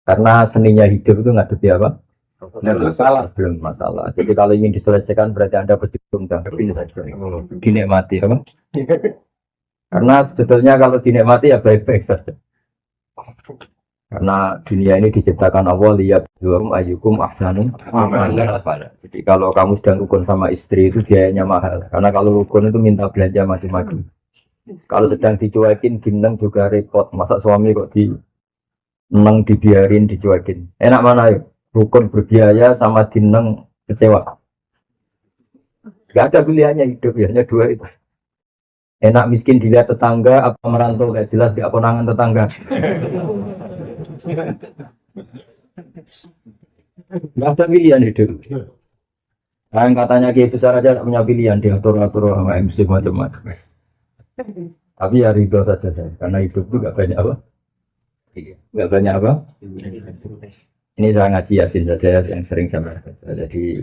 Karena seninya hidup itu ngadepi apa? Belum masalah. Jadi kalau ingin diselesaikan berarti Anda berjuang dan ini saja. Dinikmati apa? Karena sebetulnya kalau dinikmati ya baik-baik saja. Karena dunia ini diciptakan Allah lihat dua ayyukum ahsanu amala. Jadi kalau kamu sedang rukun sama istri itu biayanya mahal. Karena kalau rukun itu minta belanja macam-macam. Kalau sedang dicuekin, gineng juga repot. Masa suami kok dibiarin, dicuekin. Enak mana ya? Rukun berbiaya sama dineng kecewa. Gak ada pilihannya hidup ya, hanya dua itu. Enak miskin dilihat tetangga, apa merantau gak jelas gak konangan tetangga. Gak ada pilihan hidup. Nah, yang katanya kayak besar aja gak punya pilihan, diatur-atur sama MC macam-macam. Tapi ya ridho saja saya, karena hidup itu gak banyak apa? Gak banyak apa? Ini saya ngaji Yasin saja yang sering saya baca. Jadi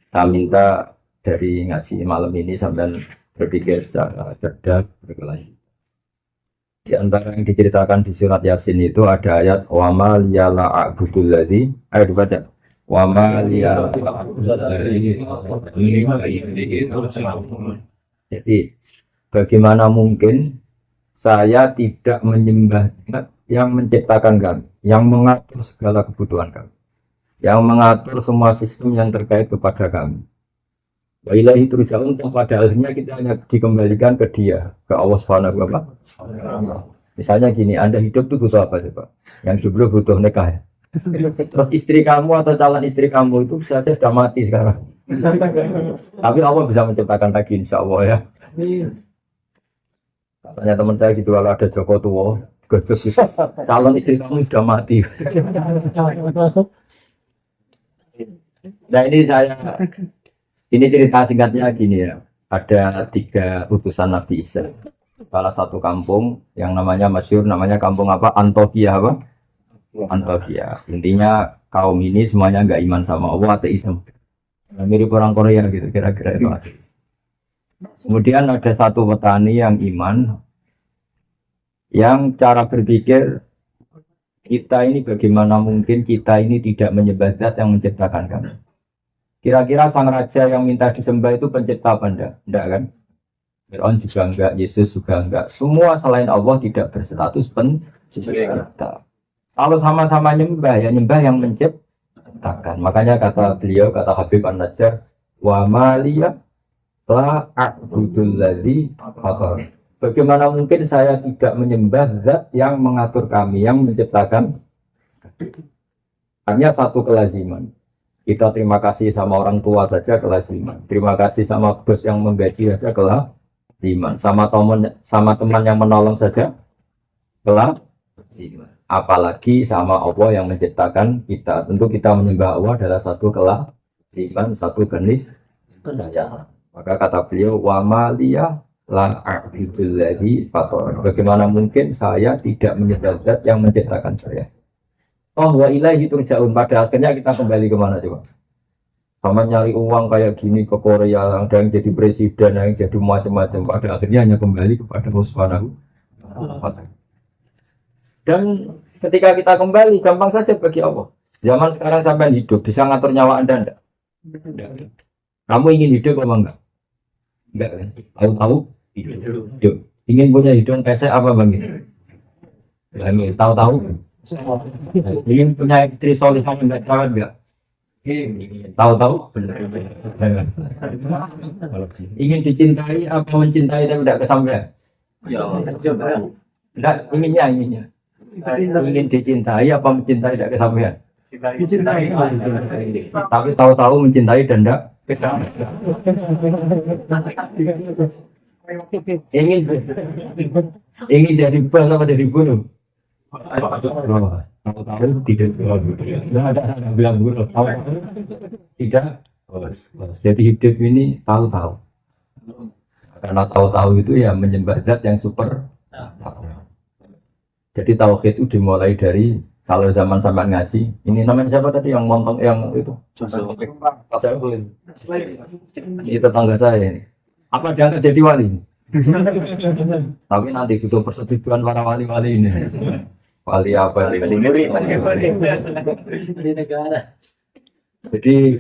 saya minta dari ngaji malam ini sampai berpikir secara cerdas, berkelahi. Di antara yang diceritakan di surat Yasin itu ada ayat wa ma liyala a'budul ladzi, ayo dibaca. Wa ma liyala a'budul ladzi. Jadi bagaimana mungkin saya tidak menyembah yang menciptakan kami, yang mengatur segala kebutuhan kami, yang mengatur semua sistem yang terkait kepada kami. Wa ilahi turja'un, pada akhirnya kita hanya dikembalikan ke Dia, ke Allah Subhanahu wa ta'ala. Misalnya gini, Anda hidup itu butuh apa coba? Yang jomblo butuh nikah ya. Terus istri kamu atau calon istri kamu itu saja sudah mati sekarang. Tapi Allah bisa menciptakan lagi insya Allah ya. Katanya teman saya gitu, kalau ada Joko Tua, calon istri kamu sudah mati. Nah ini cerita singkatnya gini ya. Ada 3 utusan Nabi Isa. Salah satu kampung yang namanya masyhur, namanya kampung apa? Antioquia apa? Antioquia. Intinya kaum ini semuanya nggak iman sama Allah, ateisme. Mirip orang Korea gitu, kira-kira itu ateis. Kemudian ada satu petani yang iman, yang cara berpikir kita ini bagaimana mungkin kita ini tidak menyembah zat yang menciptakan kami. Kira-kira sang raja yang minta disembah itu pencipta apa enggak? Enggak kan? Fir'aun juga enggak, Yesus juga enggak. Semua selain Allah tidak berstatus pencipta. Kalau sama-sama nyembah, ya nyembah yang menciptakan. Makanya kata beliau, kata Habib An-Najjar, wa maliyah la a'budul ladzi fatar. Bagaimana mungkin saya tidak menyembah zat yang mengatur kami, yang menciptakan? Hanya satu kelaziman. Kita terima kasih sama orang tua saja kelaziman. Terima kasih sama bos yang menggaji saja kelaziman. Sama teman yang menolong saja kelaziman. Apalagi sama Allah yang menciptakan kita. Tentu kita menyembah Allah adalah satu kelaziman, satu jenis saja. Maka kata beliau, wa maliyah la a'budul ladzi fatar. Bagaimana mungkin saya tidak menyembah zat yang menciptakan saya? Oh wa ilaihi turja'un. Pada akhirnya kita kembali kemana coba? Sama nyari uang kayak gini ke Korea, ada yang jadi presiden, ada yang jadi macam-macam. Pada akhirnya hanya kembali kepada Allah Subhanahu wa ta'ala. Dan ketika kita kembali, gampang saja bagi Allah. Zaman sekarang sampai hidup, bisa ngatur nyawa Anda enggak? Kamu ingin hidup apa enggak? Enggak kan? Tahu-tahu hidup. Ingin punya hidung pesek apa bang? Tahu-tahu. Ingin punya istri solihah enggak cewek enggak? Tahu-tahu. Ingin dicintai apa mencintai tapi tidak kesampaian? Ya, enggak, inginnya. Ingin dicintai apa mencintai tidak kesampaian? Dicintai. Tapi tahu-tahu mencintai dan tidak kesampaian. Ingin jadi bos apa jadi guru? Tahu-tahu tidak. Tidak ada bilang guru. Tidak. Jadi hidup ini tahu-tahu. Karena tahu-tahu itu ya menyembah zat yang super. Jadi tauhid itu dimulai dari kalau zaman sampai ngaji. Ini namanya siapa tadi yang montong yang itu? Ini tetangga saya ini. Apa dia nggak jadi wali? Tapi nanti butuh persetujuan para wali-wali ini. wali apa Wali murid. Di negara. jadi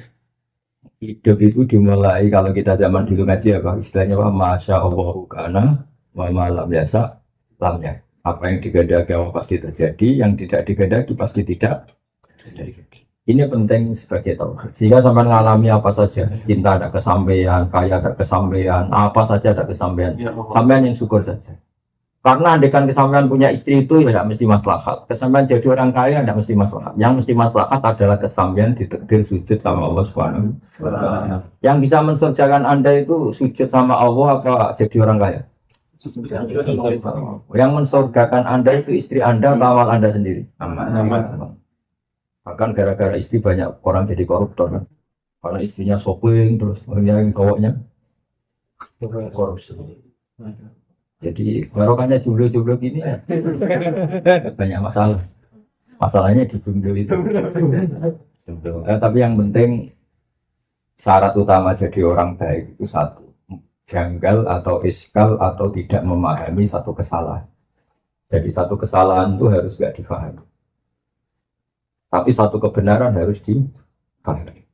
hidup itu dimulai kalau kita zaman dulu ngaji apa istilahnya apa masya Allah kana wa malam biasa lamnya apa yang digadaki Allah pasti terjadi yang tidak digadaki pasti tidak terjadi. Ini penting sebagai tauhid sehingga sampai mengalami apa saja cinta ada kesampaian kaya ada kesampaian apa saja ada kesampaian sampean yang syukur saja karena andekan kesampaian punya istri itu ya tidak mesti maslahat kesampaian jadi orang kaya tidak mesti maslahat yang mesti maslahat adalah kesampaian ditakdir sujud sama Allah Subhanahu wa Ta'ala. Yang bisa mensurgakan Anda itu sujud sama Allah apa jadi orang kaya? Yang mensurgakan Anda itu istri Anda atau amal Anda sendiri? Bahkan gara-gara istri banyak orang jadi koruptor kan? Karena istrinya shopping terus yang cowoknya korupsi. Jadi barokahnya jomblo-jomblo gini ya. Banyak masalah. Masalahnya di jomblo itu. Tapi yang penting syarat utama jadi orang baik itu satu, janggal atau iskal atau tidak memahami satu kesalahan. Jadi satu kesalahan itu harus gak difahami. Tapi satu kebenaran harus difahami.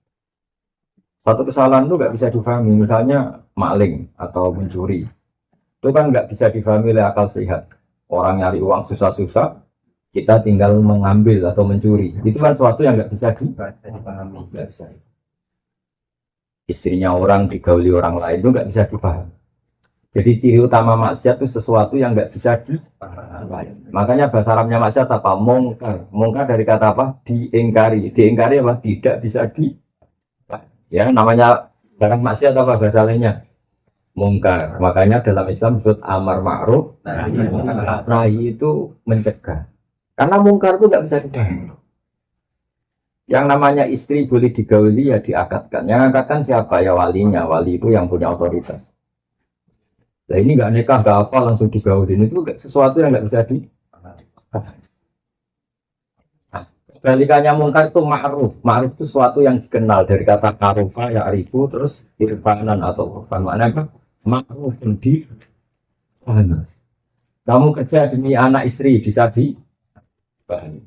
Satu kesalahan itu gak bisa difahami, misalnya maling atau mencuri. Itu kan nggak bisa difahami oleh akal sehat. Orang nyari uang susah-susah, kita tinggal mengambil atau mencuri. Itu kan sesuatu yang nggak bisa dipahami. Nggak bisa. Istrinya orang digauli orang lain itu nggak bisa dipahami. Jadi ciri utama maksiat itu sesuatu yang nggak bisa dipahami. Makanya bahasa Arabnya maksiat apa? Mungkar. Mungkar dari kata apa? Diingkari. Diingkari apa? Tidak bisa ya namanya barang maksiat apa bahasa lainnya? Mungkar. Makanya dalam Islam disebut amar ma'ruf nahi itu mencegah. Karena mungkar itu nggak bisa dipahami. Yang namanya istri boleh digauli ya diakatkan. Yang akatkan siapa? Ya walinya. Wali itu yang punya otoritas. Nah ini nggak nikah, nggak apa langsung digaulin itu sesuatu yang nggak bisa dipahami. Kebalikannya mungkar itu ma'ruf. Ma'ruf itu sesuatu yang dikenal dari kata karufa ya arifu terus irfanan atau urfan. Maknanya apa? Ma'ruf yang dipahami. Kamu kerja demi anak istri bisa dipahami.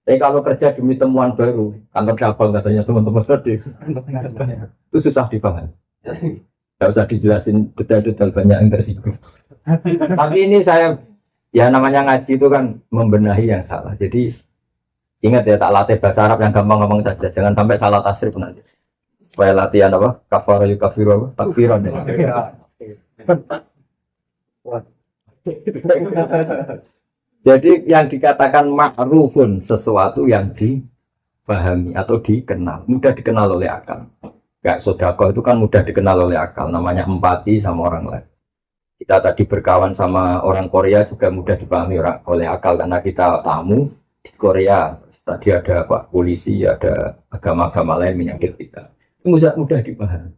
Tapi kalau kerja demi temuan baru, kantor cabang katanya teman-teman tadi, itu susah dipahami. Tidak usah dijelasin detail-detail banyak yang tersinggung. Tapi ini saya, ya namanya ngaji itu kan membenahi yang salah. Jadi ingat ya tak latih bahasa Arab yang gampang ngomong saja, jangan sampai salah tasrif nanti. Supaya latihan apa? Kafara yukafiru apa? Takfiran ya. Jadi yang dikatakan ma'rufun sesuatu yang dipahami atau dikenal, mudah dikenal oleh akal. Kayak sodako itu kan mudah dikenal oleh akal, namanya empati sama orang lain. Kita tadi berkawan sama orang Korea juga mudah dipahami oleh akal karena kita tamu di Korea. Tadi ada Pak polisi, ada agama-agama lain menyakit kita. Itu mudah dipahami.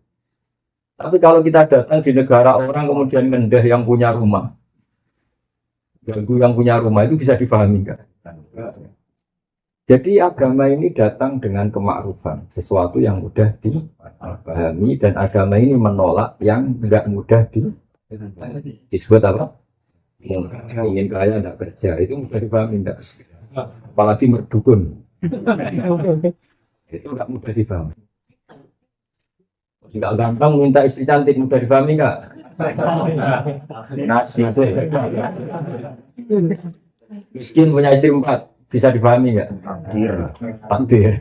Tapi kalau kita datang di negara orang kemudian ngendah yang punya rumah, ganggu yang punya rumah itu bisa dipahami enggak? Jadi agama ini datang dengan kemakrufan, sesuatu yang mudah dipahami dan agama ini menolak yang enggak mudah disebut apa? Ingin kaya enggak kerja, itu mudah dipahami enggak? Apalagi merdukun. Itu enggak mudah dipahami. Enggak gampang minta istri cantik, mudah dipahami enggak? Miskin punya istri 4, bisa dipahami enggak? Takdir.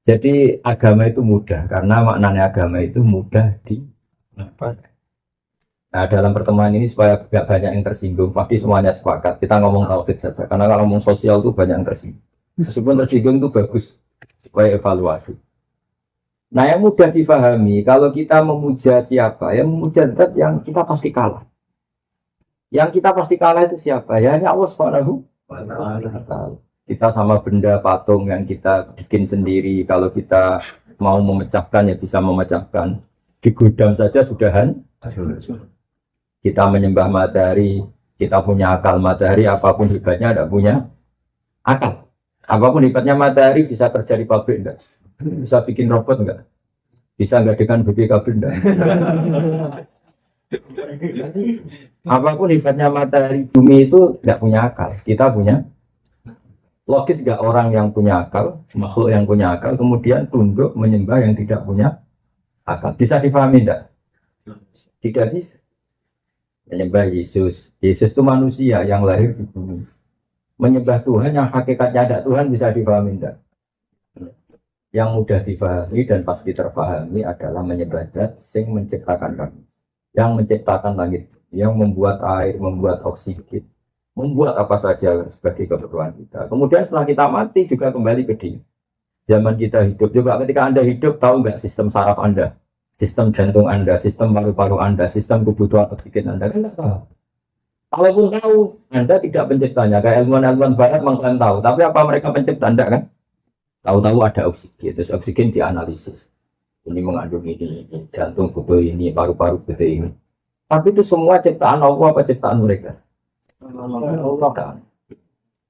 Jadi agama itu mudah, karena maknanya agama itu mudah Nah dalam pertemuan ini supaya tidak banyak yang tersinggung, pasti semuanya sepakat. Kita ngomong tauhid saja, karena kalau ngomong sosial itu banyak yang tersinggung. Meskipun tersinggung itu bagus, supaya evaluasi. Nah yang mudah dipahami, kalau kita memuja siapa, yang memuja zat yang kita pasti kalah. Yang kita pasti kalah itu siapa? Ya hanya Allah Subhanahu wa Ta'ala. Kita sama benda patung yang kita bikin sendiri, kalau kita mau memecahkan ya bisa memecahkan. Di gudang saja sudahan. Kita menyembah matahari, kita punya akal matahari, apapun hebatnya tidak punya akal. Apapun hebatnya matahari bisa kerja di pabrik enggak? Bisa bikin robot enggak? Bisa enggak dengan BPKB enggak? Apapun hebatnya matahari bumi itu nggak punya akal. Kita punya. Logis nggak orang yang punya akal, makhluk yang punya akal, kemudian tunduk menyembah yang tidak punya akal. Bisa difahami enggak? Tidak bisa. Menyembah Yesus. Yesus itu manusia yang lahir di bumi. Menyembah Tuhan yang hakikatnya ada Tuhan bisa difahami enggak? Yang mudah difahami dan pasti terpahami adalah menyembah Zat sing menciptakan kami. Yang menciptakan langit, yang membuat air, membuat oksigen, membuat apa saja sebagai kebutuhan kita. Kemudian setelah kita mati juga kembali ke dia. Zaman kita hidup, coba ketika Anda hidup, tahu nggak sistem saraf Anda, sistem jantung Anda, sistem paru-paru Anda, sistem kebutuhan oksigen Anda, kan nggak tahu. Kalaupun tahu, Anda tidak penciptanya. Kayak ilmuwan-ilmuwan barat mengklaim tahu, tapi apa mereka pencipta Anda kan? Tahu-tahu ada oksigen, terus oksigen dianalisis. Ini mengandung ini, jantung butuh ini, paru-paru butuh ini. Tapi itu semua ciptaan Allah apa ciptaan mereka? Allah kan.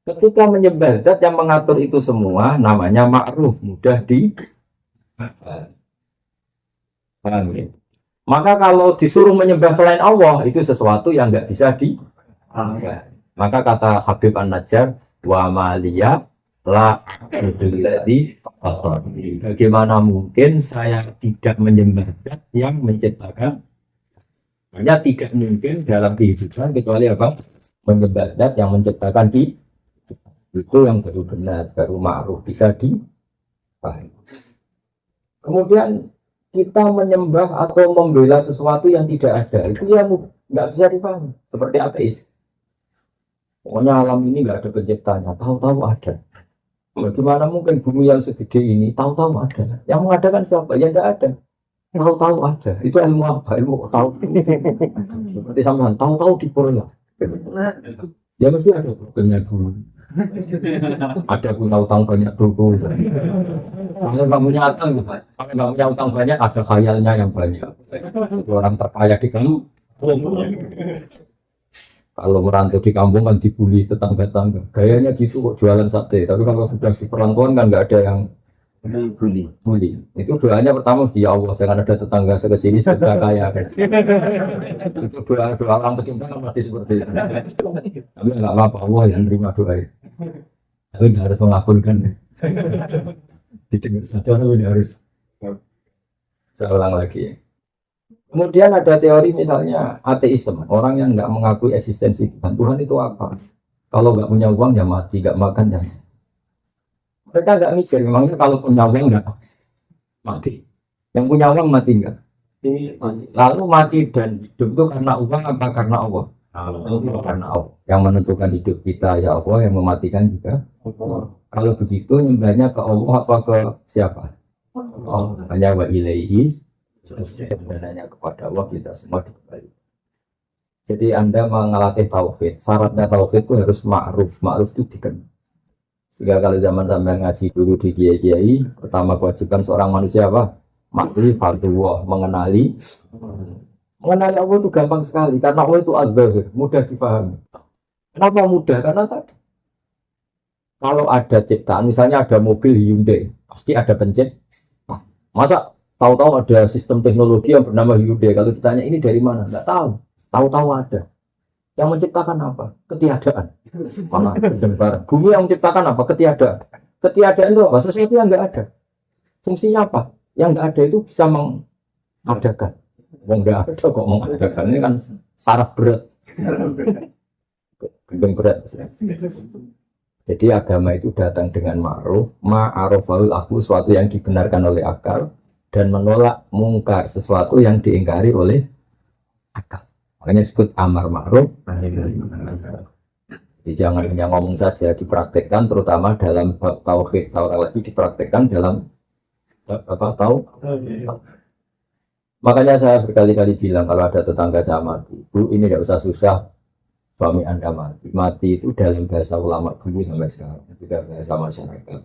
Ketika menyembah zat yang mengatur itu semua, namanya ma'ruf, mudah di paham ya? Maka kalau disuruh menyembah selain Allah, itu sesuatu yang nggak bisa di. Maka kata Habib An-Najjar, wa maliyah la abdulladzi fatarni. Bagaimana mungkin saya tidak menyembah zat yang menciptakan? Hanya tidak mungkin dalam kehidupan kecuali apa? Menyembah zat yang menciptakan di. Itu yang baru benar, baru ma'ruf bisa dipahami. Kemudian kita menyembah atau membela sesuatu yang tidak ada, itu yang nggak bisa dipahami. Seperti ateis. Pokoknya alam ini nggak ada penciptanya, tahu-tahu ada. Bagaimana mungkin bumi yang segede ini tahu-tahu ada? Yang mengadakan siapa? Ya tidak ada. Tahu-tahu ada. Itu ilmu apa? Ilmu tahu. Seperti sampean tahu-tahu di Korea. Ya mesti ada problemnya dulu. Ada punya utang banyak dulu. Kalau nggak punya utang, kalau nggak punya utang banyak, ada khayalnya yang banyak. Orang terkaya di kampung. Kalau merantau di kampung kan dibully tetangga-tetangga. Gayanya gitu kok jualan sate. Tapi kalau sudah di perantauan kan nggak ada yang bully. Itu doanya pertama ya Allah jangan ada tetangga saya kesini sudah kaya. Itu doa orang pecinta kan pasti seperti itu. Tapi nggak apa-apa Allah yang terima doa. Tapi nggak harus mengabulkan. Didengar saja tapi harus. Saya ulang lagi. Kemudian ada teori misalnya ateisme, orang yang nggak mengakui eksistensi Tuhan. Tuhan itu apa? Kalau nggak punya uang ya mati, nggak makan ya. Mereka nggak mikir, memangnya kalau punya uang nggak mati. Yang punya uang mati nggak? Lalu mati dan hidup itu karena uang apa karena Allah? Karena Allah. Yang menentukan hidup kita ya Allah, yang mematikan juga. Kalau begitu nyembahnya ke Allah apa ke siapa? Allah. Hanya wa ilaihi. Sebenarnya kepada Allah kita semua dikembali. Jadi Anda mengelatih tauhid. Syaratnya tauhid itu harus ma'ruf. Ma'ruf itu dikenal. Sehingga kalau zaman sampai ngaji dulu di kiai-kiai, pertama kewajiban seorang manusia apa? Ma'rifatulllah, mengenali. Mengenali Allah itu gampang sekali karena Allah itu az-zahir, mudah dipahami. Kenapa mudah? Karena tadi kalau ada ciptaan, misalnya ada mobil Hyundai, pasti ada pencipta. Masa tahu-tahu ada sistem teknologi yang bernama Hyundai. Kalau ditanya ini dari mana? Nggak tahu. Tahu-tahu ada. Yang menciptakan apa? Ketiadaan. Mana? Bumi yang menciptakan apa? Ketiadaan. Ketiadaan itu apa? Sesuatu yang nggak ada. Fungsinya apa? Yang nggak ada itu bisa mengadakan. Yang nggak ada kok mengadakan. Ini kan saraf berat. Gendeng berat. Jadi agama itu datang dengan ma'ruf. Ma'arufahul aku, sesuatu yang dibenarkan oleh akal. Dan menolak mungkar, sesuatu yang diingkari oleh akal. Makanya disebut amar ma'ruf. Jadi jangan hanya ngomong saja, dipraktekkan terutama dalam bab tauhid. Seorang lagi dipraktekkan dalam apa tahu. Makanya saya berkali-kali bilang kalau ada tetangga saya mati, Bu ini tidak usah susah, suami Anda mati. Mati itu dalam bahasa ulama dulu sampai sekarang, juga bahasa masyarakat.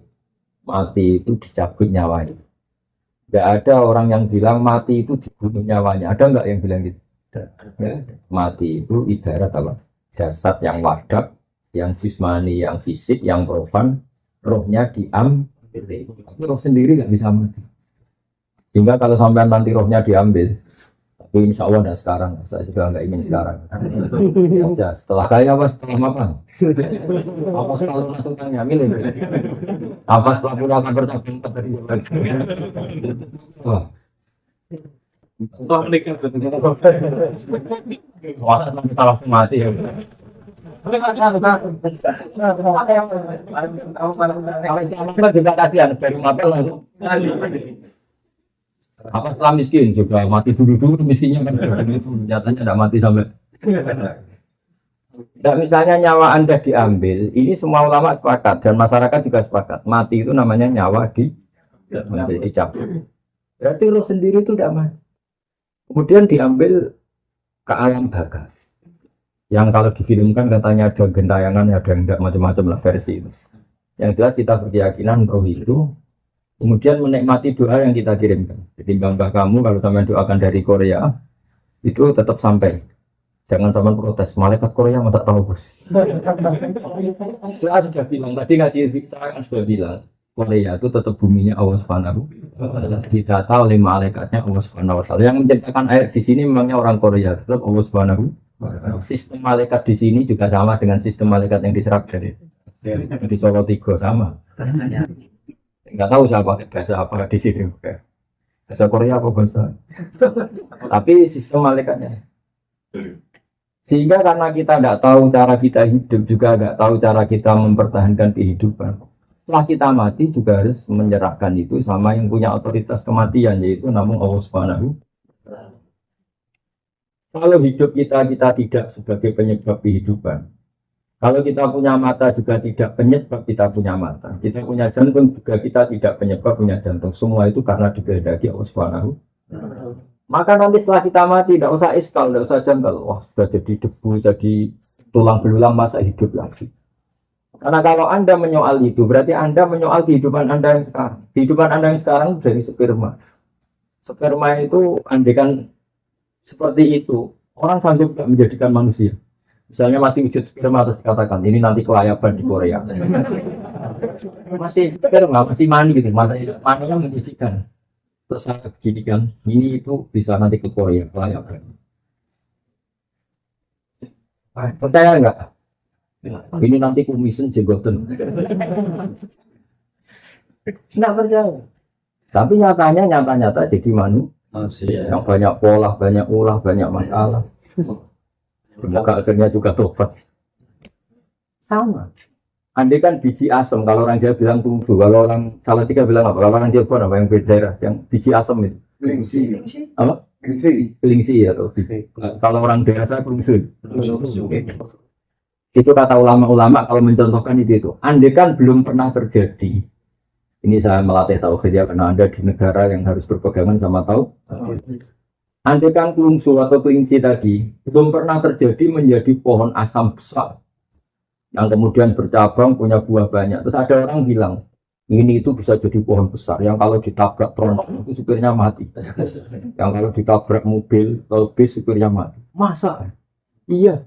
Mati itu dicabut nyawanya. Tidak ada orang yang bilang mati itu dibunuh nyawanya. Ada nggak yang bilang gitu? Ya. Mati itu ibarat apa? Jasad yang wadak, yang jismani, yang fisik, yang profan, rohnya diambil. Tapi roh sendiri nggak bisa mati. Sehingga kalau sampai nanti rohnya diambil, Tapi insya Allah tidak sekarang. Saya juga nggak ingin sekarang. Ya, setelah kaya apa setelah makan? Apa setelah langsung nyamil ini? Apa setelah punya akan bertabung tadi? Wah, Setelah menikah betul. masa kita langsung mati ya? Kita juga kasihan baru makan langsung. Apa setelah miskin juga mati dulu miskinnya kan nyatanya tidak mati sampai. Nah, misalnya nyawa Anda diambil, ini semua ulama sepakat dan masyarakat juga sepakat. Mati itu namanya nyawa dicabut. Berarti roh sendiri itu tidak mati. Kemudian diambil ke alam baka. Yang kalau difilmkan katanya ada gentayangan, ada yang tidak macam-macam lah versi itu. Yang jelas kita berkeyakinan roh itu kemudian menikmati doa yang kita kirimkan. Jadi bangga kamu kalau sampai doakan dari Korea itu tetap sampai. Jangan sampai protes. Malaikat Korea masa tahu bos. Saya sudah bilang tadi saya sudah bilang Korea itu tetap buminya Allah Subhanahu. Didata oleh malaikatnya Allah Subhanahu Wa Taala. Yang menciptakan air di sini memangnya orang Korea tetap Allah Subhanahu. Sistem malaikat di sini juga sama dengan sistem malaikat yang diserap dari di Solo Tigo sama. Nggak tahu saya pakai bahasa apa di sini, bahasa Korea apa bahasa. Tapi sistem malaikatnya. Sehingga karena kita nggak tahu cara kita hidup, juga nggak tahu cara kita mempertahankan kehidupan. Setelah kita mati juga harus menyerahkan itu sama yang punya otoritas kematian, yaitu namun Allah Subhanahu. Kalau hidup kita tidak sebagai penyebab kehidupan. Kalau kita punya mata juga tidak penyebab kita punya mata. Kita punya jantung juga kita tidak penyebab punya jantung. Semua itu karena dikehendaki Allah Subhanahu. Maka nanti setelah kita mati tidak usah iskal, tidak usah janggal. Wah, sudah jadi debu, jadi tulang belulang masa hidup lagi. Karena kalau Anda menyoal itu, berarti Anda menyoal kehidupan Anda yang sekarang. Kehidupan Anda yang sekarang dari sperma. Sperma itu andekan seperti itu, orang sanggup tidak menjadikan manusia. Misalnya masih wujud sperma terus katakan ini nanti kelayaban di Korea. Masih sperma, masih mani gitu, maninya menjadikan. Terus saya begini kan, ini itu bisa nanti ke Korea kelayaban. Percaya enggak? Ini nanti kumisen jenggoten. Enggak percaya. Tapi nyata-nyata jadi manusia yang banyak pola, banyak ulah, banyak masalah. Semoga akhirnya juga tobat. Sama. Andai kan biji asam, kalau orang Jawa bilang tunggu, kalau orang Salatiga bilang apa? Kalau orang Jawa apa yang beda yang biji asam itu? Kelingsi. Apa? Kelingsi ya. Kalau orang dewasa kelingsi. Itu kata ulama-ulama kalau mencontohkan itu. Andai kan belum pernah terjadi. Ini saya melatih tauhid ya karena Anda di negara yang harus berpegangan sama tauhid. Andai kan kelungsu atau kelingsi tadi belum pernah terjadi menjadi pohon asam besar yang kemudian bercabang punya buah banyak. Terus ada orang bilang ini itu bisa jadi pohon besar yang kalau ditabrak tronton itu supirnya mati. Yang kalau ditabrak mobil atau bis supirnya mati. Masa? Iya.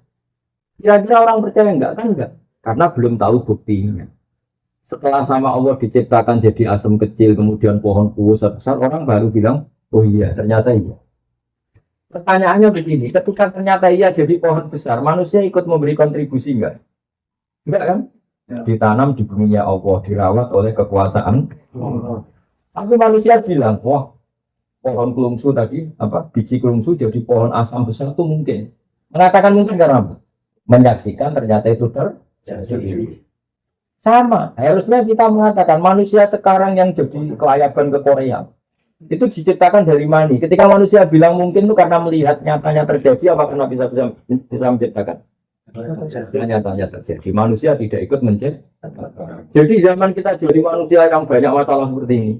Kira-kira orang percaya enggak? Kan enggak. Karena belum tahu buktinya. Setelah sama Allah diciptakan jadi asam kecil kemudian pohon besar, orang baru bilang oh iya ternyata iya. Pertanyaannya begini, ketika ternyata iya jadi pohon besar, manusia ikut memberi kontribusi enggak? Enggak kan? Ya. Ditanam di buminya Allah, dirawat oleh kekuasaan. Tapi manusia bilang, wah pohon kelungsu tadi, biji kelungsu jadi pohon asam besar itu mungkin. Mengatakan mungkin karena apa? Menyaksikan ternyata itu terjadi. Sama, harusnya kita mengatakan manusia sekarang yang jadi kelayaban ke Korea. Itu diciptakan dari mani. Ketika manusia bilang mungkin itu karena melihat nyatanya terjadi, apa karena bisa menciptakan? Nyatanya terjadi. Manusia tidak ikut menciptakan. Jadi zaman kita jadi manusia yang banyak masalah seperti ini.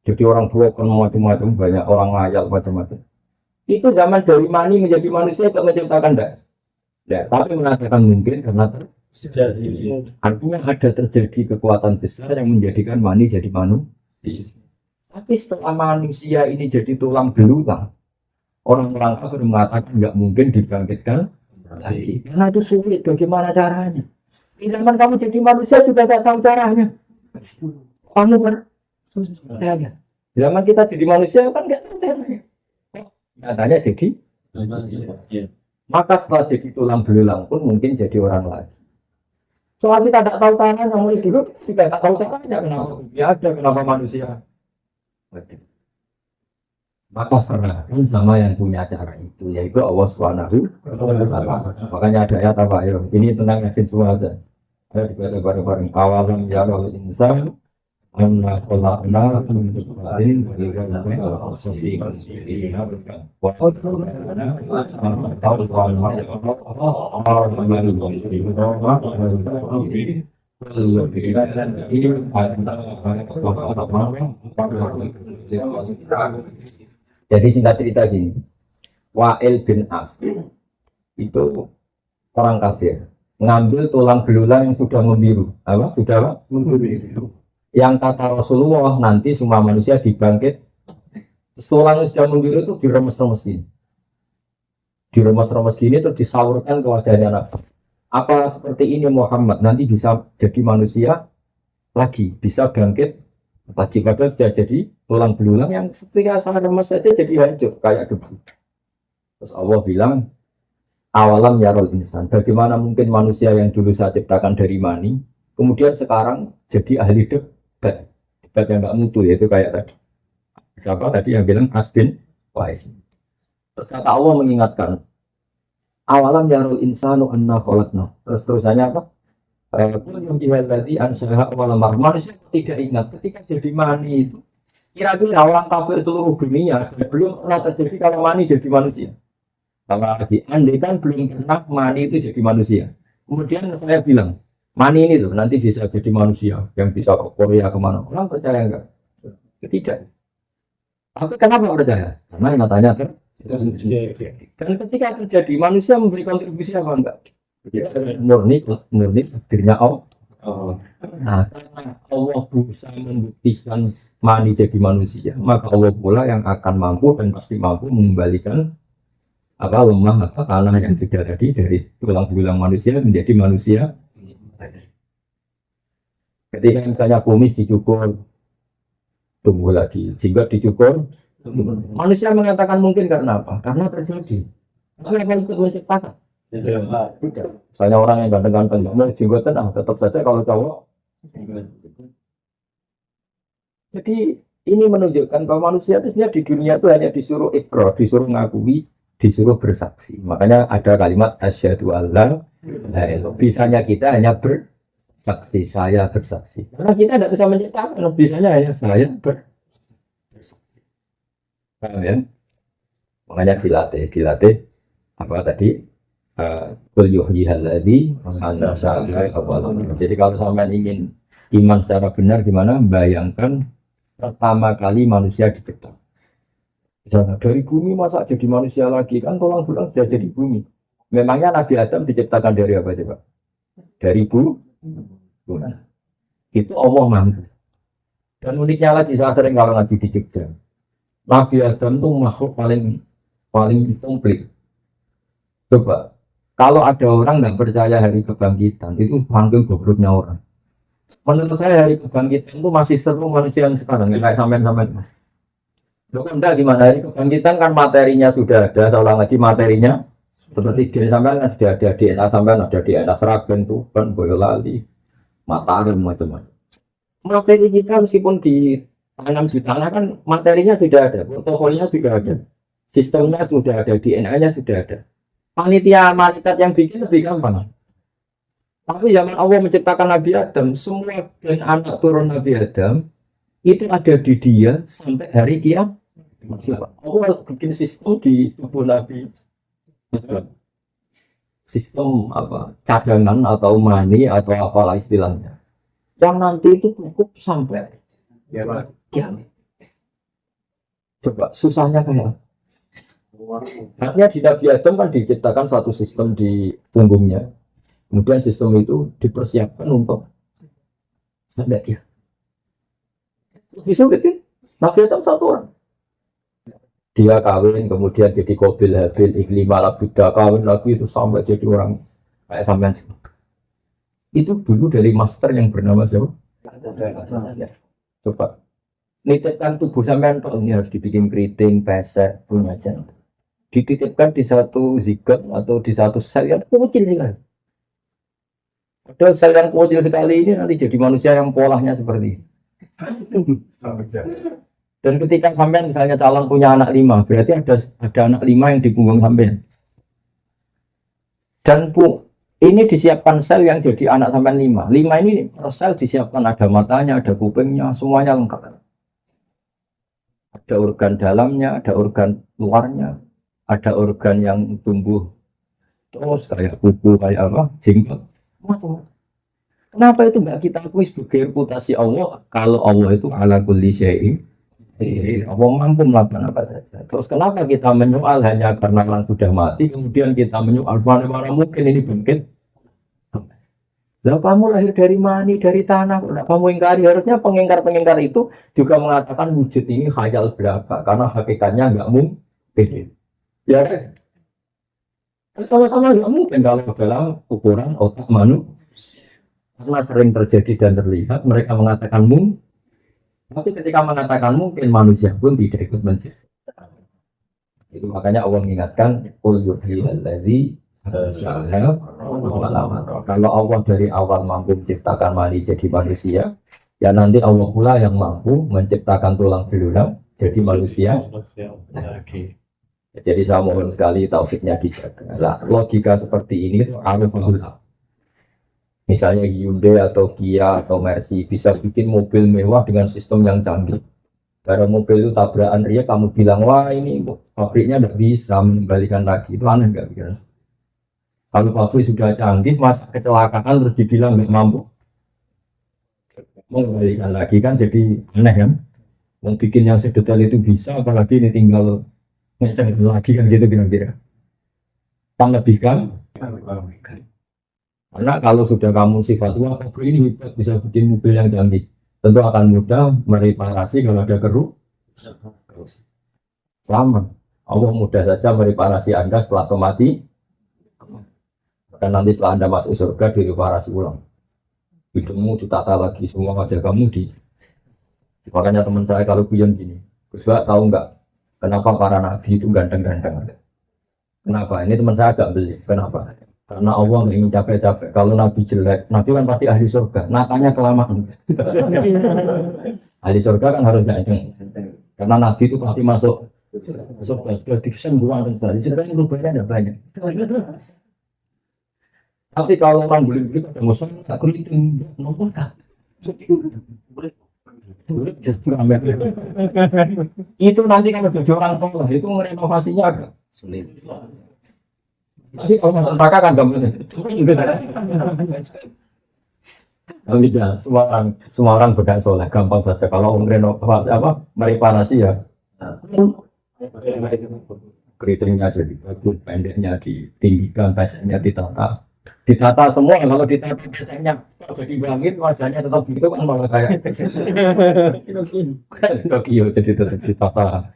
Jadi orang broken macam-macam, banyak orang ngayal macam-macam. Itu zaman dari mani menjadi manusia tidak menciptakan enggak? Ya, tapi mengatakan mungkin karena terjadi. Artinya ada terjadi kekuatan besar yang menjadikan mani jadi manusia. Tapi setelah manusia ini jadi tulang belulang, orang-orang kafir mengatakan nggak mungkin dibangkitkan lagi. Karena itu sulit. Bagaimana caranya? Di zaman kamu jadi manusia juga tak tahu caranya. Kamu percaya? Zaman kita jadi manusia kan nggak tahu caranya. Nyatanya jadi, maka setelah jadi tulang belulang pun mungkin jadi orang lagi. Soal kita tidak tahu tanah yang mulai dulu juga tak tahu caranya kenapa bumi ada, kenapa manusia. Maka serahkan sama yang punya cara itu, yaitu Allah Subhanahu wa Ta'ala. Makanya ada ayat apa? Ayo, ini tentang yakin semua aja. Ayo dibaca bareng-bareng. Awalam ya Allah insan anna khalaqna min nutfatin jadi singkat cerita gini, Wa'il bin As itu orang kafir ngambil tulang belulang yang sudah membiru, apa? Sudah apa? Membiru. Yang kata Rasulullah nanti semua manusia dibangkit, tulang yang sudah membiru itu diremes-remes gini, diremes-remes gini terus disaurkan ke wajahnya Nabi. Apa seperti ini Muhammad nanti bisa jadi manusia lagi, bisa bangkit lagi, padahal sudah jadi tulang belulang yang ketika sangat remes saja jadi hancur kayak debu. Terus Allah bilang, awalam yarul insan. Bagaimana mungkin manusia yang dulu saya ciptakan dari mani, kemudian sekarang jadi ahli debat, debat yang tidak mutu, yaitu kayak tadi. Siapa tadi yang bilang Asbin Wais. Terus kata Allah mengingatkan, awalam yarul insanu anna khalaqna. Terus terusannya apa? Manusia tidak ingat ketika jadi mani itu kira-kira orang kafir seluruh dunia belum pernah terjadi kalau mani jadi manusia. Kalau lagi andai kan belum pernah mani itu jadi manusia. Kemudian saya bilang mani ini tuh nanti bisa jadi manusia yang bisa ke Korea kemana. Orang percaya enggak? Tidak. Tapi kenapa percaya? Karena nyatanya dan ketika terjadi manusia memberi kontribusi apa enggak? Murni takdirnya Allah. Nah, karena Allah berusaha membuktikan mani jadi manusia, maka Allah pula yang akan mampu dan pasti mampu mengembalikan apa lemah apa tanah yang sudah tadi dari tulang belulang manusia menjadi manusia. Ketika misalnya kumis dicukur, tumbuh lagi, jika dicukur, manusia mengatakan mungkin karena apa? Karena terjadi. Karena ikut menciptakan. Tidak. Misalnya orang yang ganteng-ganteng, mau jenggotan, tetap saja kalau cowok. Jadi ini menunjukkan bahwa manusia itu sebenarnya di dunia itu hanya disuruh ikrar, disuruh ngakui, disuruh bersaksi. Makanya ada kalimat asyhadu alla ilaha illallah. Bisanya kita hanya bersaksi, saya bersaksi. Karena kita tidak bisa menciptakan, bisanya hanya saya bersaksi. Paham ya? Makanya dilatih apa tadi? Jadi kalau sampai ingin iman secara benar gimana? Bayangkan pertama kali manusia diciptakan. Misalnya dari bumi masa jadi manusia lagi kan tulang belulang sudah jadi bumi. Memangnya Nabi Adam diciptakan dari apa coba? Dari bumi. Itu Allah mampu. Dan uniknya lagi saya sering kalau ngaji di Jogja. Nabi Adam itu makhluk paling komplit. Coba. Kalau ada orang nggak percaya hari kebangkitan, itu panggil gobloknya orang. Menurut saya hari kebangkitan itu masih seru manusia yang sekarang, kayak sampean-sampean. Loh enggak gimana hari kebangkitan kan materinya sudah ada, seolah lagi materinya seperti DNA sampean kan sudah ada DNA sampean ada DNA Sragen, Tuban, Boyolali, Mataram macam-macam. Materi kita meskipun di tanam di tanah kan materinya sudah ada, protokolnya sudah ada, sistemnya sudah ada, DNA-nya sudah ada. Panitia malaikat yang bikin lebih gampang. Tapi zaman Allah menciptakan Nabi Adam, semua dan anak turun Nabi Adam itu ada di dia sampai hari kiamat. Allah bikin sistem di tubuh Nabi Adam. Sistem apa? Cadangan atau mani atau apalah istilahnya. Yang nanti itu cukup sampai kiamat. Coba susahnya kayak artinya di Nabi Adam kan diciptakan satu sistem di punggungnya. Kemudian sistem itu dipersiapkan untuk sampai dia. Bisa gitu. Nabi Adam satu orang. Dia kawin, kemudian jadi Qabil Habil, Iklimah Labuda, kawin lagi itu sampai jadi orang kayak sampean. Itu dulu dari master yang bernama siapa? Ya. Coba. Nitipkan tubuh sampean ini harus dibikin keriting, pesek, punya jantung. dititipkan di satu zigot atau di satu sel yang kecil sekali. Padahal sel yang kecil sekali ini nanti jadi manusia yang polanya seperti ini. Dan ketika sampean misalnya calon punya anak 5, berarti ada anak 5 yang di punggung sampean. Dan ini disiapkan sel yang jadi anak sampean 5. 5 ini sel disiapkan ada matanya, ada kupingnya, semuanya lengkap. Ada organ dalamnya, ada organ luarnya, ada organ yang tumbuh terus kayak kuku, kayak apa, jenggot. Kenapa itu enggak kita akui sebagai reputasi Allah? Kalau Allah itu ala kulli syai'in, Allah mampu melakukan apa saja. Terus kenapa kita menyoal hanya karena orang sudah mati, kemudian kita menyoal mana mungkin ini bangkit? Lah kamu lahir dari mani, dari tanah, kamu ingkari. Harusnya pengingkar-pengingkar itu juga mengatakan wujud ini khayal berapa, karena hakikatnya enggak mungkin. Ya kan? Sama-sama enggak mungkin kalau dalam ukuran otak manusia. Karena sering terjadi dan terlihat, mereka mengatakan mungkin. Tapi ketika mengatakan mungkin, manusia pun tidak ikut menciptakan. Itu makanya Allah mengingatkan, Qul yuhyihil ladzi sya'ala. Kalau Allah dari awal mampu menciptakan mani jadi manusia, ya nanti Allah pula yang mampu menciptakan tulang belulang jadi manusia. Jadi saya mohon sekali taufiknya dijaga. Nah, logika seperti ini itu alhamdulillah. Misalnya Hyundai atau Kia atau Mercy bisa bikin mobil mewah dengan sistem yang canggih. Karena mobil itu tabrakan ria, kamu bilang, wah ini pabriknya tidak bisa mengembalikan lagi. Itu aneh nggak kira? Kalau pabrik sudah canggih, masa kecelakaan terus dibilang nggak mampu mengembalikan lagi kan jadi aneh kan? Mau bikin yang sedetail itu bisa, apalagi ini tinggal ngecek lagi kan gitu kira-kira. Kan lebih kan? Karena kalau sudah kamu sifat wah pabrik ini hebat bisa bikin mobil yang canggih, tentu akan mudah mereparasi kalau ada kerusakan. Sama, Allah mudah saja mereparasi Anda setelah mati. Dan nanti setelah Anda masuk surga direparasi ulang. Hidungmu ditata lagi, semua wajah kamu di. Makanya teman saya kalau guyon gini, Gus Bak tahu nggak kenapa para nabi itu ganteng-ganteng? Kenapa? Ini teman saya agak beli. Kenapa? Karena Allah nggak ingin capek-capek. Kalau Nabi jelek, Nabi kan pasti ahli surga. Nakanya kelamaan. Ahli surga kan harus ganteng. Karena Nabi itu pasti masuk surga. Sudah dikesan buang dan sekali. Surga yang rupanya ada banyak. Tapi kalau orang beli-beli pada musuh, tak kulitin nombor tak. Itu nanti kalau jadi orang tua, itu merenovasinya agak sulit. Tapi kalau masuk neraka kan gampang. Tidak, semua orang berdak soleh, gampang saja. Kalau renovasi apa mereparasi ya, keritingnya jadi bagus, pendeknya ditinggikan, peseknya ditata semua. Kalau ditata peseknya jadi bangkit, wajahnya tetap gitu kan malah kayak Tokyo jadi tetap ditata.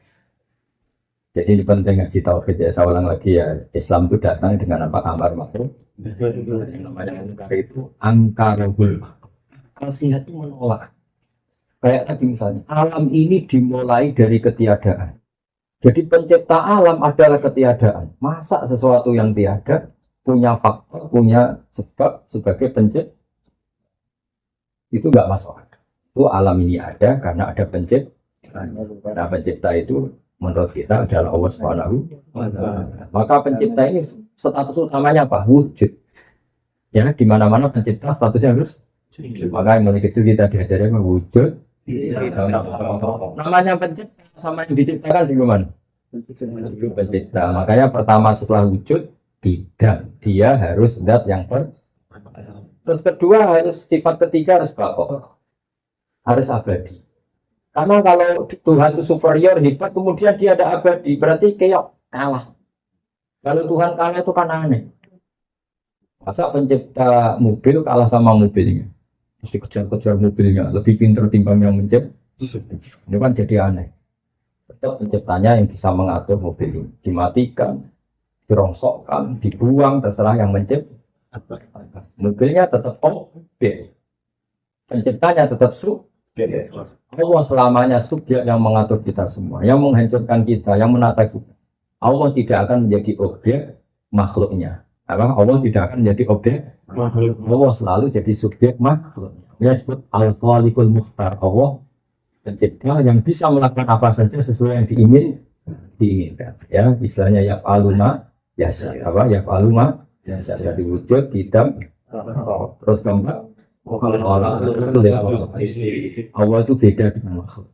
Jadi ini penting ngaji tauhid ya, saya ulang lagi ya, Islam itu datang dengan apa amar ma'ruf. Yang namanya mungkar itu angkarul. Kasih itu menolak. Kayak tadi misalnya, alam ini dimulai dari ketiadaan. Jadi pencipta alam adalah ketiadaan. Masa sesuatu yang tiada punya faktor, punya sebab sebagai pencipta? Itu enggak masuk. Itu alam ini ada karena ada pencipta. Nah, pencipta itu menurut kita adalah Allah Subhanahu wa Ta'ala. Maka pencipta ini status utamanya apa? Wujud. Ya, di mana-mana pencipta statusnya harus wujud. Maka yang mulai kecil kita diajarkan wujud. Namanya pencipta sama yang diciptakan di mana? Pencipta. Makanya pertama setelah wujud tidak, dia harus zat yang terus kedua harus sifat ketiga harus baqa. Harus abadi. Karena kalau Tuhan itu superior, hebat, kemudian dia ada abadi, berarti kayak kalah. Kalau Tuhan kalah itu kan aneh. Masa pencipta mobil kalah sama mobilnya? Mesti kejar-kejar mobilnya, lebih pintar timbang yang mencipta. Ini kan jadi aneh. Tetap penciptanya yang bisa mengatur mobil ini. Dimatikan, dirongsokkan, dibuang, terserah yang mencipta. Mobilnya tetap objek. Penciptanya tetap Allah selamanya subjek yang mengatur kita semua, yang menghancurkan kita, yang menata kita. Allah tidak akan menjadi objek makhluknya. Apa? Allah tidak akan menjadi objek makhluk. Allah selalu jadi subjek makhluk. Dia disebut Al-Khaliqul Mukhtar. Allah pencipta yang bisa melakukan apa saja sesuai yang diinginkan. Ya, istilahnya yaf'aluma yasha. Apa? Yaf'aluma yasha. Jadi wujud kita terus keempat Allah itu beda dengan makhluk.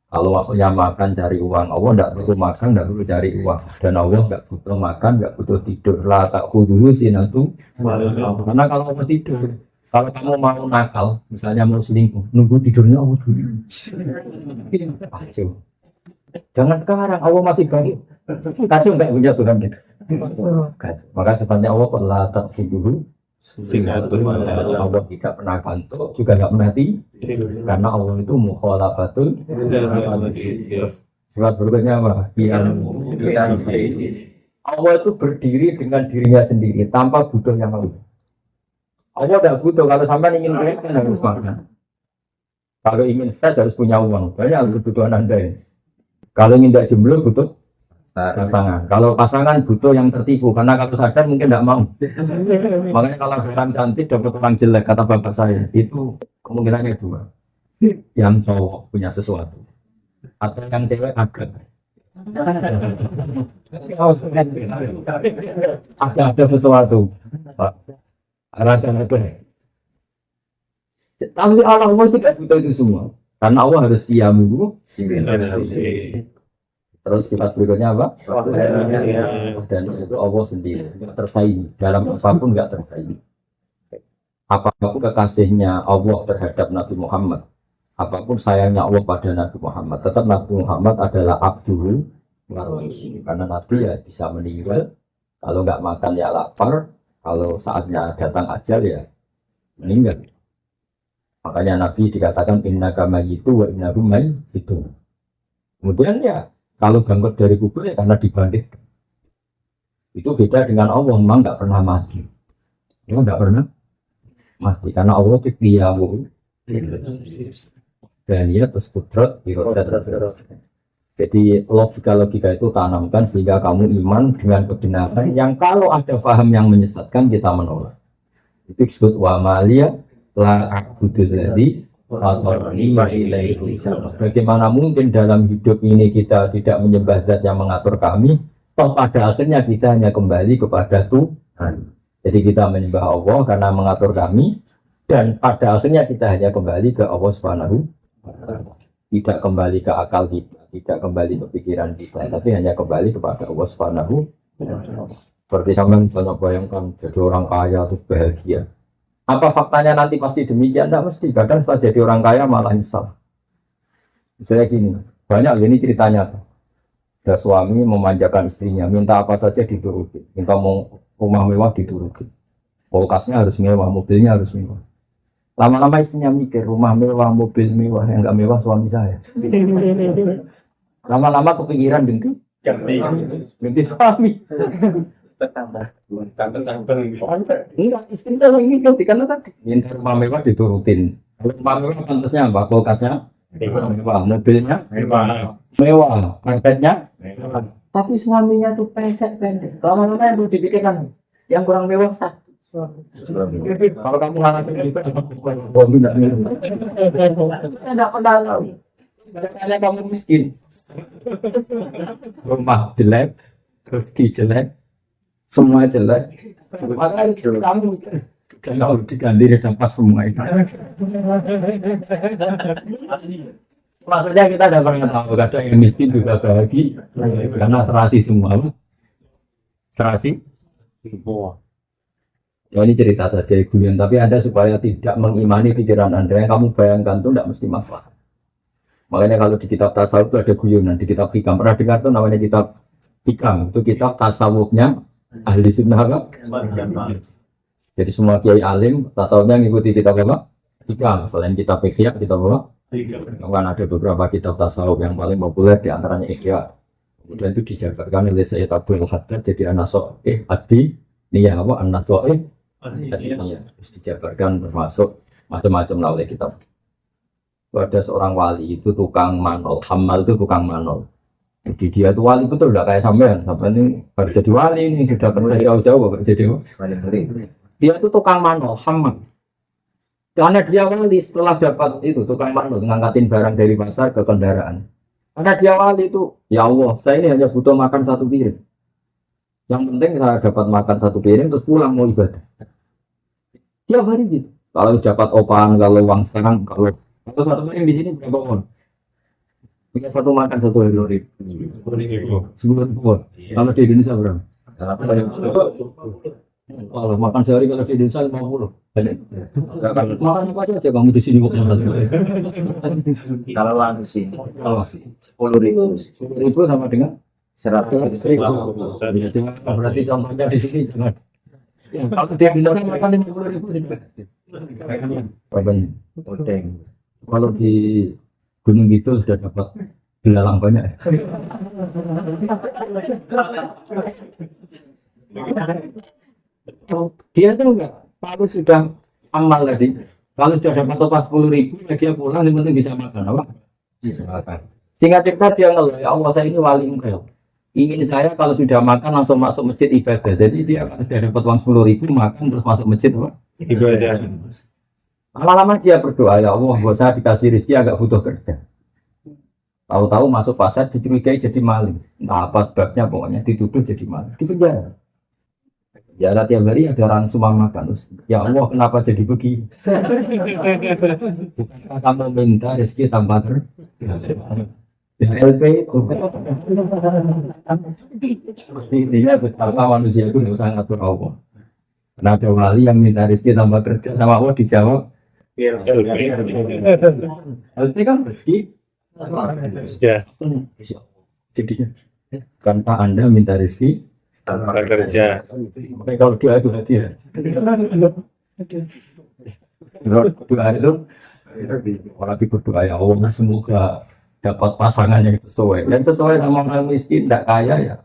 Kalau makhluknya makan cari uang, Allah tidak perlu makan, tidak perlu cari uang. Dan Allah tidak butuh makan, tidak butuh tidur. Lah tak kudu sinatu. Karena kalau Allah tidur, kalau kamu mau nakal, misalnya mau selingkuh, nunggu tidurnya Allah dulu. Kacau. Jangan sekarang, Allah masih baik. Kacau enggak punya Tuhan gitu. Kacau. Maka sebenarnya Allah la tak kudu sinatu. Allah tidak pernah kantuk, juga tidak pernah tidur. Karena Allah itu mukhalafatul. Surat berikutnya apa? Allah itu berdiri dengan dirinya sendiri tanpa butuh yang lain. Allah tidak butuh. Kalau sampai ingin makan harus makan. Kalau ingin fresh harus punya uang. Banyak kebutuhan Anda ini. Kalau ingin tidak jomblo butuh pasangan. Kalau pasangan butuh yang tertipu. Karena kalau sadar mungkin tidak mau. Makanya kalau orang cantik dapat orang jelek kata bapak saya itu kemungkinannya dua. Yang cowok punya sesuatu atau yang cewek agak. Ada sesuatu. Raja itu. Tapi Allah tidak butuh itu semua. Karena Allah harus diamu. Terus sifat berikutnya apa? Dan itu Allah sendiri. Tidak tersaingi. Dalam apapun tidak tersaingi. Apapun kekasihnya Allah terhadap Nabi Muhammad. Apapun sayangnya Allah pada Nabi Muhammad. Tetap Nabi Muhammad adalah abduhu. Karena Nabi ya bisa meninggal. Kalau nggak makan ya lapar. Kalau saatnya datang ajal ya meninggal. Makanya Nabi dikatakan innaka mayyitu wa innahu mayyitun. Kemudian ya kalau bangkit dari kubur ya karena dibangkitkan. Itu beda dengan Allah, memang nggak pernah mati. Dia nggak pernah mati karena Allah itu qiyamu dan ya terus kudrat irodat. Jadi logika itu tanamkan sehingga kamu iman dengan kebenaran yang kalau ada paham yang menyesatkan kita menolak. Itu disebut wa maliya la a'budu alladzi fatarani wa ilaihi turja'un. Bagaimana mungkin dalam hidup ini kita tidak menyembah zat yang mengatur kami, toh pada akhirnya kita hanya kembali kepada Tuhan. Jadi kita menyembah Allah karena mengatur kami dan pada akhirnya kita hanya kembali ke Allah Subhanahu wa Ta'ala. Tidak kembali ke akal kita, tidak kembali ke pikiran kita, tapi hanya kembali kepada Allah Subhanahu wa Ta'ala. Seperti sampean banyak bayangkan jadi orang kaya terus bahagia. Apa faktanya nanti pasti demikian? Tidak mesti. Kadang setelah jadi orang kaya malah nyesal. Misalnya gini, banyak ini ceritanya. Ada suami memanjakan istrinya, minta apa saja dituruti, minta mau rumah mewah dituruti, kulkasnya harus mewah, mobilnya harus mewah. Lama-lama istrinya mikir rumah mewah, mobil mewah, yang enggak mewah suami saya. Lama-lama kepikiran ganti suami. Enggak, istrinya ingin ganti karena tadi minta rumah mewah diturutin. Rumah mewah pantasnya apa? Kulkasnya mewah, mobilnya mewah, karpetnya mewah. Tapi suaminya tuh pendek. Lama-lama yang perlu dipikirkan yang kurang mewah sah. Kalau kamu ngalamin juga, kamu tidak pernah tahu. Karena kamu miskin, rumah jelek, rezeki jelek, semua jelek. Maka kamu kalau diganti dapat semua itu. Maksudnya kita tidak pernah tahu kadang yang miskin juga bahagia karena serasi semua. Serasi semua. Ya ini cerita saja guyon, tapi Anda supaya tidak mengimani pikiran Anda yang kamu bayangkan itu tidak mesti masalah. Makanya kalau di kitab tasawuf itu ada guyonan, di kitab hikam pernah dengar itu namanya kitab hikam, itu kitab tasawufnya ahli sunnah. Jadi semua kiai alim tasawufnya ngikuti kitab apa? Hikam. Selain kitab Ihya, kitab apa? Kan ada beberapa kitab tasawuf yang paling populer di antaranya Ihya. Kemudian itu dijabarkan oleh Sayyid Abdul Haddad jadi An-Naso Adi Niyah apa An-Naso terus dijabarkan termasuk macam-macam lah oleh kitab. Ada seorang wali itu tukang manol, hamal itu tukang manol. Jadi dia itu wali betul, enggak kayak sampean. Sampean ini harus jadi wali ini sudah kerja jauh-jauh kok jadi wali. Dia itu tukang mano, sama. Karena dia wali setelah dapat itu tukang mano ngangkatin barang dari pasar ke kendaraan. Karena dia wali itu, ya Allah, saya ini hanya butuh makan satu piring. Yang penting saya dapat makan satu piring terus pulang mau ibadah. Tiap hari gitu. Kalau dapat opan, kalau uang sekarang, kalau satu piring di sini berapa uang? Punya satu makan satu hari 10.000. 10.000. Kalau di Indonesia berapa? Kalau makan sehari kalau di Indonesia 50. Makan apa saja kamu di sini kok makan? Kalau langsung Kalau 10.000. 10.000 sama dengan 100.000. Ya, berarti contohnya di sini jangan. Kalau di Indonesia makan 50.000 sudah. Banyak. Odeng. Kalau di Gunung Kidul sudah dapat belalang banyak. Dia tuh enggak. Kalau sudah amal tadi, kalau sudah dapat total 10.000, dia pulang yang penting bisa makan apa? Bisa makan. Singkat cerita dia ngeluh, ya Allah saya ini wali engkau. Ingin saya kalau sudah makan langsung masuk masjid ibadah. Jadi dia sudah dapat uang 10.000 makan terus masuk masjid apa? Ibadah. Lama-lama dia berdoa, ya Allah, buat saya dikasih rezeki agak butuh kerja. Tahu-tahu masuk pasar dicurigai jadi maling. Nah, apa sebabnya? Pokoknya dituduh jadi maling. Di penjara. Ya tiap hari ada orang sumbang makan terus. Ya Allah, kenapa jadi begini? Bukankah kamu minta rezeki tambah terus? Ya LP itu. Intinya betapa manusia itu nggak usah ngatur Allah. Karena ada wali yang minta rezeki tambah kerja sama Allah dijawab. LP kan rezeki. Ya, Jadinya tanpa Anda minta rezeki tanpa kerja. makanya kalau doa itu hati ya. Kalau doa itu orang berdoa ya Allah semoga dapat pasangan yang sesuai dan sesuai sama orang miskin tidak kaya ya.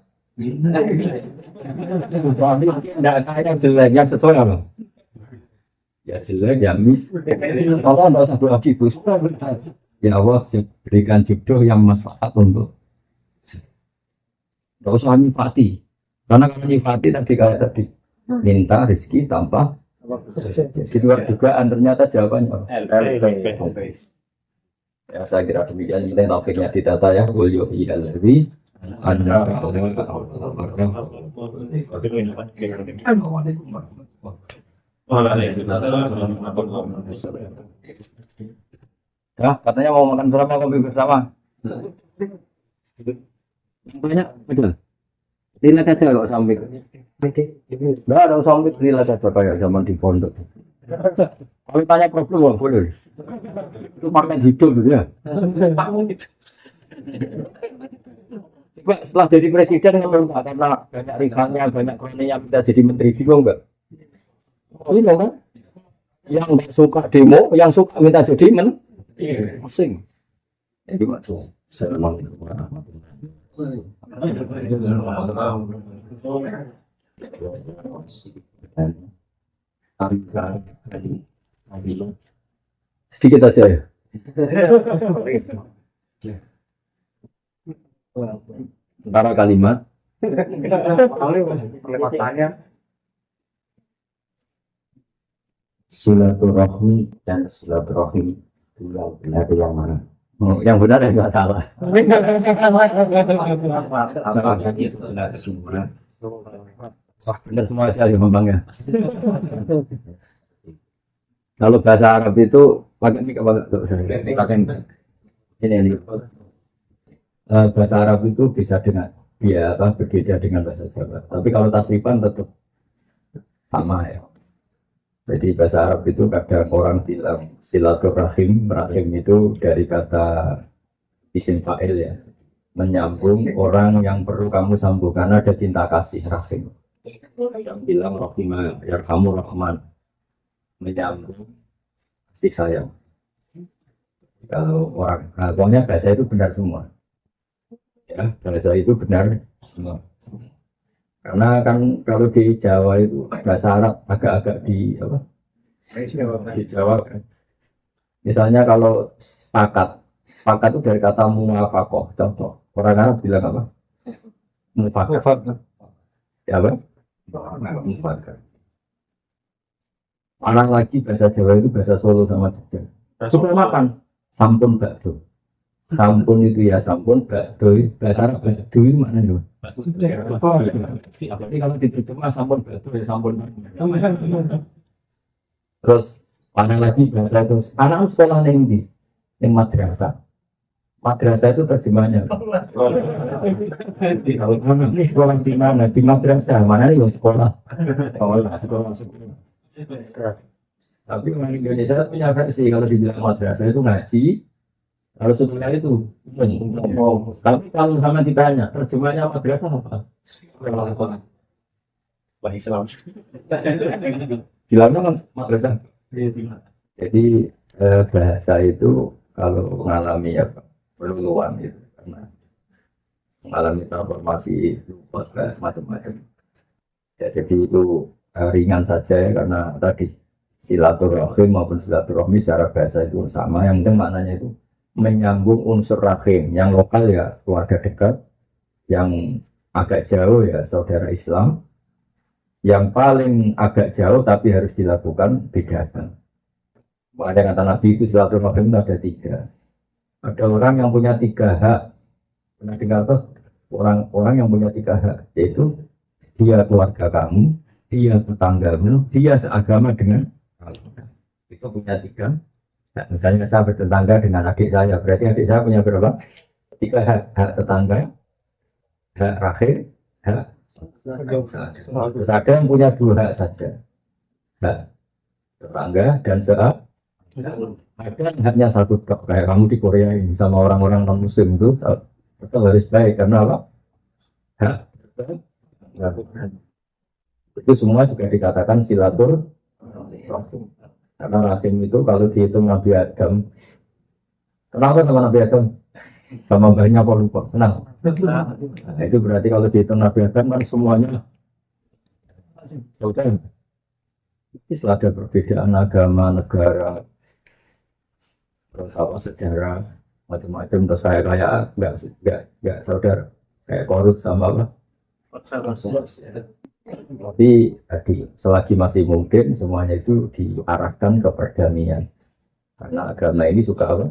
Orang miskin tidak kaya jelek yang sesuai apa? Ya jelek ya Allah tidak usah doa gitu. Ya Allah berikan jodoh yang maslahat untuk. Tidak usah nyifati. Karena kalau nyifati tadi kayak tadi minta rezeki tanpa di luar dugaan ternyata jawabannya. Ya saya kira demikian kita taufiknya ditata ya. Wulyo ilalwi anda. Ya, katanya mau makan bersama kopi bersama. Banyak betul. Lihat aja kalau sambil. Enggak ada sambil lihat aja kayak zaman di pondok. Kalau tanya problem nggak boleh. Itu pakai hidup gitu ya. Coba setelah jadi presiden kalau enggak karena banyak rivalnya, banyak kroninya minta jadi menteri bingung enggak? Oh iya kan? Yang nggak suka demo, yang suka minta jadi pusing. Itu maksudnya. Assalamualaikum warahmatullahi sedikit aja ya. Antara kalimat Silaturahmi dan silaturahim itu yang benar yang mana? Oh, yang benar yang nggak salah. Wah, benar semua aja ya Bang ya. Kalau bahasa Arab itu pakai ini. Bahasa Arab itu bisa dengan ya apa berbeda dengan bahasa Jawa. Tapi kalau tasrifan tetap sama ya. Jadi bahasa Arab itu kadang orang bilang silaturahim, rahim itu dari kata isim fa'il ya, menyambung orang yang perlu kamu sambung karena ada cinta kasih rahim. Yang bilang rahimah, ya kamu rahman, menyambung kasih sayang. Kalau orang, nah, pokoknya bahasa itu benar semua. Ya, bahasa itu benar semua. Karena kan kalau di Jawa itu bahasa Arab agak-agak di apa? Di Jawa kan. Misalnya kalau sepakat itu dari kata muwafaqah, contoh. Orang Arab bilang apa? Mufakat. Ya apa? Mufakat. Orang lagi bahasa Jawa itu bahasa Solo sama Jogja. Suka makan sampun bakdo. Sampun itu ya sampun bakdo. Bahasa Arab bakdo itu mana dulu? Jadi kalau diterjemah sampun bakdo ya sampun. Terus mana lagi bahasa itu? Anak sekolah ning madrasah. Madrasah itu terjemahnya. Kalau ini sekolah di mana? Di madrasah. Mana nih sekolah? Sekolah. Tapi orang Indonesia punya versi kalau dibilang madrasah itu ngaji. Kalau sekolah itu. Tapi kalau sama ditanya, terjemahnya madrasah apa? Wah Islam. Bilangnya kan madrasah. Jadi bahasa itu kalau mengalami apa? Perluan itu karena mengalami transformasi macam-macam. Ya, jadi itu ringan saja ya, karena tadi silaturahim maupun silaturahmi secara bahasa itu sama. Yang penting maknanya itu menyambung unsur rahim. Yang lokal ya keluarga dekat, yang agak jauh ya saudara Islam, yang paling agak jauh tapi harus dilakukan bidatan. Ada kata Nabi itu silaturahim itu ada 3. Ada orang yang punya 3 hak. Pernah dengar tuh orang yang punya 3 hak, yaitu dia keluarga kamu, dia tetanggamu, dia seagama dengan kamu. Itu punya 3. Nah, misalnya saya bertetangga dengan adik saya, berarti adik saya punya berapa? 3 hak. Hak tetangga, hak rahim, hak. Terus ada yang punya 2 hak saja. Hak tetangga dan seagama. Ada haknya 1 tok, kayak kamu di Korea ini sama orang-orang non muslim itu tetap harus baik karena apa? Hak itu semua juga dikatakan silaturahim. Karena rahim itu kalau dihitung Nabi Adam, kenapa sama Nabi Adam? Sama banyak apa lupa? Kenapa? Nah, itu berarti kalau dihitung Nabi Adam kan semuanya saudara. Setelah ada perbedaan agama, negara, terus apa sejarah macam-macam, terus kayak nggak saudara, kayak korup sama apa? Tapi tadi selagi masih mungkin semuanya itu diarahkan ke perdamaian, karena agama ini suka apa?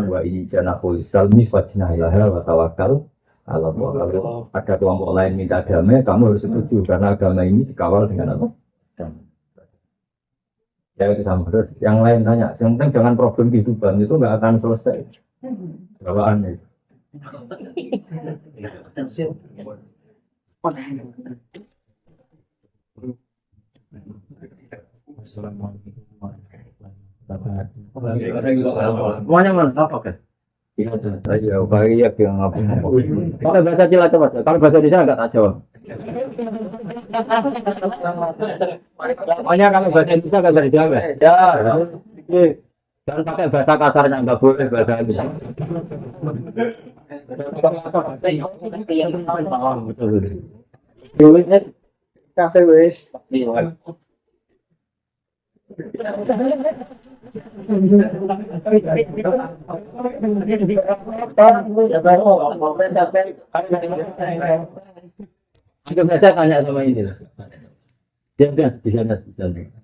Wa ini janahul salmi fajnahilaha wa tawakal ala Allah. Kalau ada kelompok lain minta damai, kamu harus setuju karena agama ini dikawal dengan apa? Ya itu sama terus. Yang lain tanya, yang penting jangan problem kehidupan, itu nggak akan selesai. Bawaannya. Assalamualaikum warahmatullahi wabarakatuh. Semuanya mana? Oke. Iya, bagi ya yang apa? Kalau bahasa Cilacap coba. Kalau bahasa Indonesia nggak tak jawab. Pokoknya kalau bahasa Indonesia nggak bisa dijawab ya. Jangan pakai bahasa kasarnya, nggak boleh bahasa Indonesia. Betul. Kafe wes. Anggap saja tanya sama ini lah. Dia bisa lihat.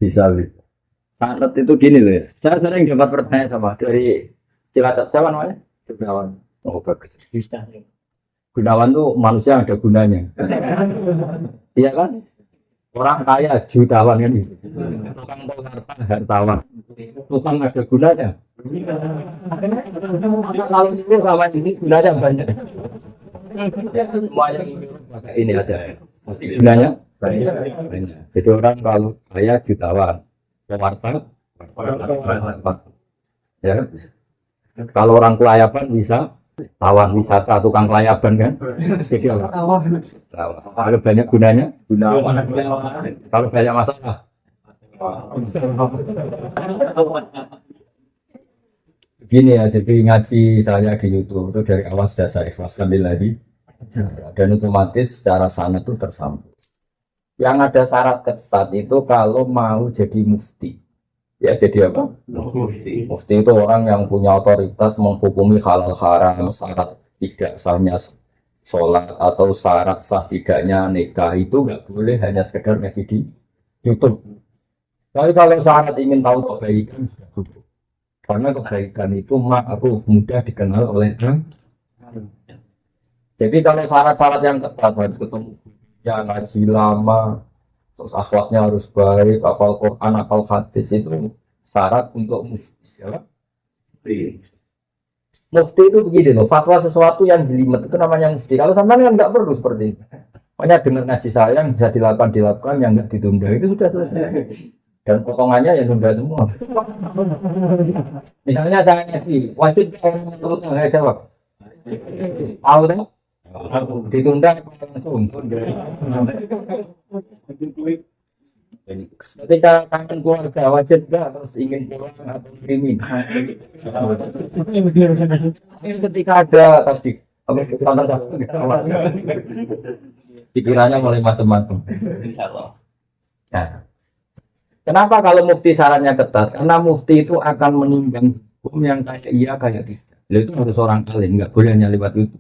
Bisa. Santet itu gini loh ya. Saya sering dapat pertanyaan sama dari Cilacap. Siapa namanya? Gunawan. Oh bagus. Gunawan tuh manusia ada gunanya. Iya kan? Orang kaya jutawan kan gitu. Tukang hartawan. Tukang ada gunanya. Kalau ini sama ini gunanya banyak. Semuanya pakai ini aja. Gunanya banyak. Jadi orang kalau kaya jutawan. Warta, ya. Kalau orang kelayapan bisa Tawar wisata tukang kelayaban kan? Jadi apa? Tawar. Kalau banyak gunanya, kalau banyak masalah. Gini ya, jadi ngaji saya di YouTube itu dari awal sudah saya ikhlaskan lagi, dan otomatis secara sanad itu tersambung. Yang ada syarat ketat itu kalau mau jadi mufti. Ya jadi apa? Mufti. Mufti itu orang yang punya otoritas menghukumi halal haram, syarat tidak sahnya sholat atau syarat sah tidaknya nikah itu nggak boleh hanya sekedar ngaji di YouTube. Tapi kalau syarat ingin tahu kebaikan sudah cukup. Karena kebaikan itu aku mudah dikenal oleh orang. Jadi kalau syarat-syarat yang ketat harus ketemu ya ngaji lama, terus akhlaknya harus baik, hafal Quran, hafal hadis itu syarat untuk mufti. Ya? Mufti itu begini loh, fatwa sesuatu yang jelimet itu namanya mufti. Kalau sampean kan nggak perlu seperti itu. Pokoknya dengan ngaji saya yang bisa dilakukan, yang nggak ditunda itu sudah selesai. Dan potongannya ya tunda semua. Misalnya saya ngaji, wajib saya jawab. Tahu kan? Ditunda langsung. Ketika kangen keluarga wajib nggak terus ingin pulang atau kirimin. Ketika ada tadi pikirannya mulai macam-macam. Nah, kenapa kalau mufti syaratnya ketat? Karena mufti itu akan menimbang hukum yang kayak iya kayak tidak. Itu harus orang alim, nggak boleh hanya lewat itu.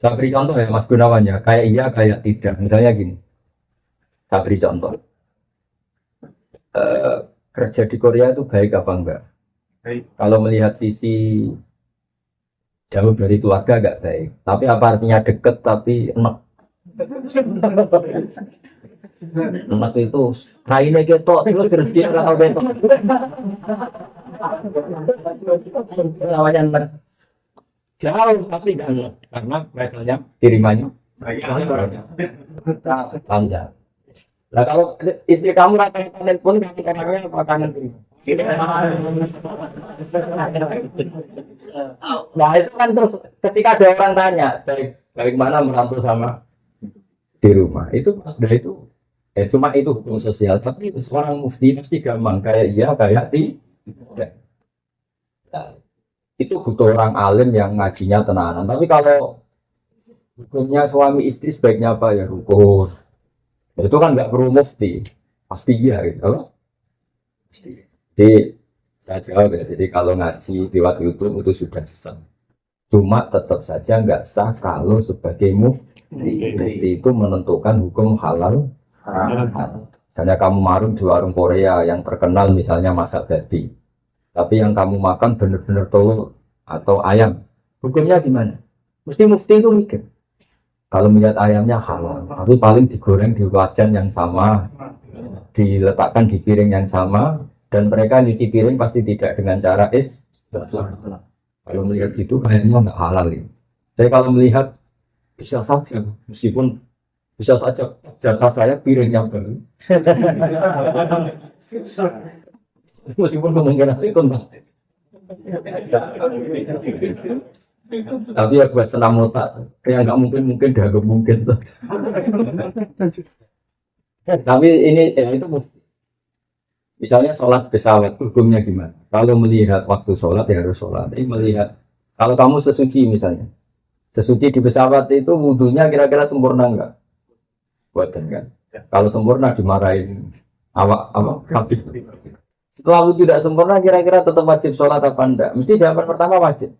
Saya beri contoh ya Mas Gunawan ya, kayak iya kayak tidak. Misalnya gini, saya beri contoh. Kerja di Korea itu baik apa enggak? Baik. Kalau melihat sisi jauh dari keluarga enggak baik. Tapi apa artinya deket tapi enak? Enak itu raine ketok terus rezeki ora tau ketok. Namanya enak. Jauh tapi enggak enak karena levelnya kirimannya panjang. Nah kalau istri kamu rata-rata telepon kamu orangnya apa kangen terima? Nah itu kan terus ketika ada orang tanya dari mana merantau sama di rumah itu sudah itu cuma itu hukum sosial tapi seorang mufti pasti gampang kayak iya kayak tidak. Nah, itu butuh orang alim yang ngajinya tenanan. Tapi kalau hukumnya suami istri sebaiknya apa ya rukun. Itu kan nggak perlu mufti, pasti iya gitu. Jadi saya jawab ya, jadi kalau ngaji lewat YouTube itu sudah sah. Cuma tetap saja nggak sah kalau sebagai mufti. Mufti itu menentukan hukum halal haram. Misalnya kamu marung di warung Korea yang terkenal misalnya masak babi, tapi yang kamu makan benar-benar telur atau ayam, hukumnya gimana? Mesti mufti itu mikir. Kalau melihat ayamnya halal, tapi paling digoreng di wajan yang sama, diletakkan di piring yang sama, dan mereka nyuci piring pasti tidak dengan cara Kalau melihat gitu, kayaknya nggak halal ini. Tapi kalau melihat bisa saja, meskipun bisa saja jatah saya piringnya baru, meskipun kemungkinan itu enggak. Tapi ya buat senam otak, yang nggak mungkin dah mungkin saja. Tapi ini ya itu misalnya sholat pesawat hukumnya gimana? Kalau melihat waktu sholat ya harus sholat. Tapi melihat kalau kamu sesuci misalnya, sesuci di pesawat itu wudhunya kira-kira sempurna enggak? Buatan kan? Kalau sempurna dimarahin awak habis. Setelah wudhu tidak sempurna kira-kira tetap wajib sholat apa enggak? Mesti jawaban pertama wajib.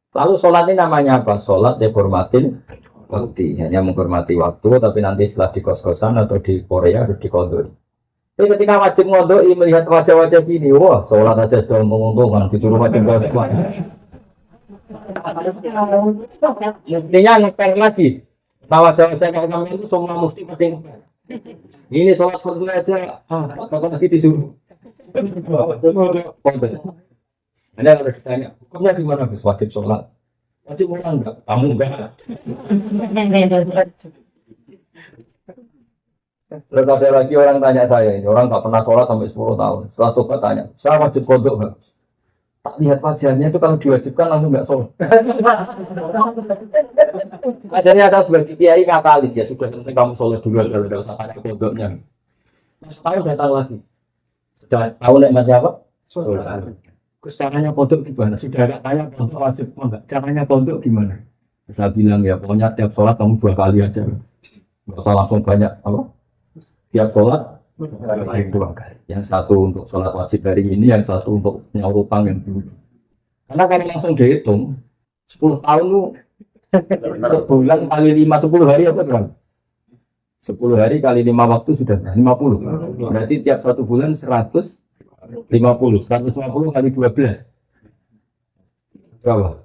Lalu sholat ini namanya apa? Sholat dihormatin waktu, hanya menghormati waktu, tapi nanti setelah di kos-kosan atau di Korea harus dikodoi. Tapi ketika wajib ngodoi melihat wajah-wajah gini, wah sholat aja sudah menguntungkan, disuruh wajib ngodoi. Mestinya ngepeng lagi. Nah wajah-wajah kayak kami itu semua mesti penting. Ini sholat berdua aja, apa lagi disuruh. Anda harus ditanya, hukumnya gimana Gus? Wajib sholat? Wajib ulang enggak? Kamu enggak? Terus ada lagi orang tanya saya, ini orang nggak pernah sholat sampai 10 tahun. Setelah tobat tanya, saya wajib kodok enggak? Tak lihat wajahnya itu kalau diwajibkan langsung nggak sholat. Akhirnya ada sebagai kiai ngakalin ya sudah penting kamu sholat dulu kalau udah usah tanya pondoknya. Saya udah tahu lagi. Sudah tahu nikmatnya apa? Sholat. Terus caranya pondok gimana? Sudah agak tanya pondok wajib enggak? Caranya pondok gimana? Saya bilang ya pokoknya tiap sholat kamu 2 kali aja. Nggak usah langsung banyak apa? Tiap sholat 2 kali. Yang satu untuk sholat wajib hari ini, yang satu untuk nyaur utang yang dulu. Karena kalau langsung dihitung 10 tahun lu sebulan kali 5 10 hari apa kan? 10 hari kali 5 waktu sudah 50. Berarti tiap 1 bulan 150. 150 kali 12. Berapa?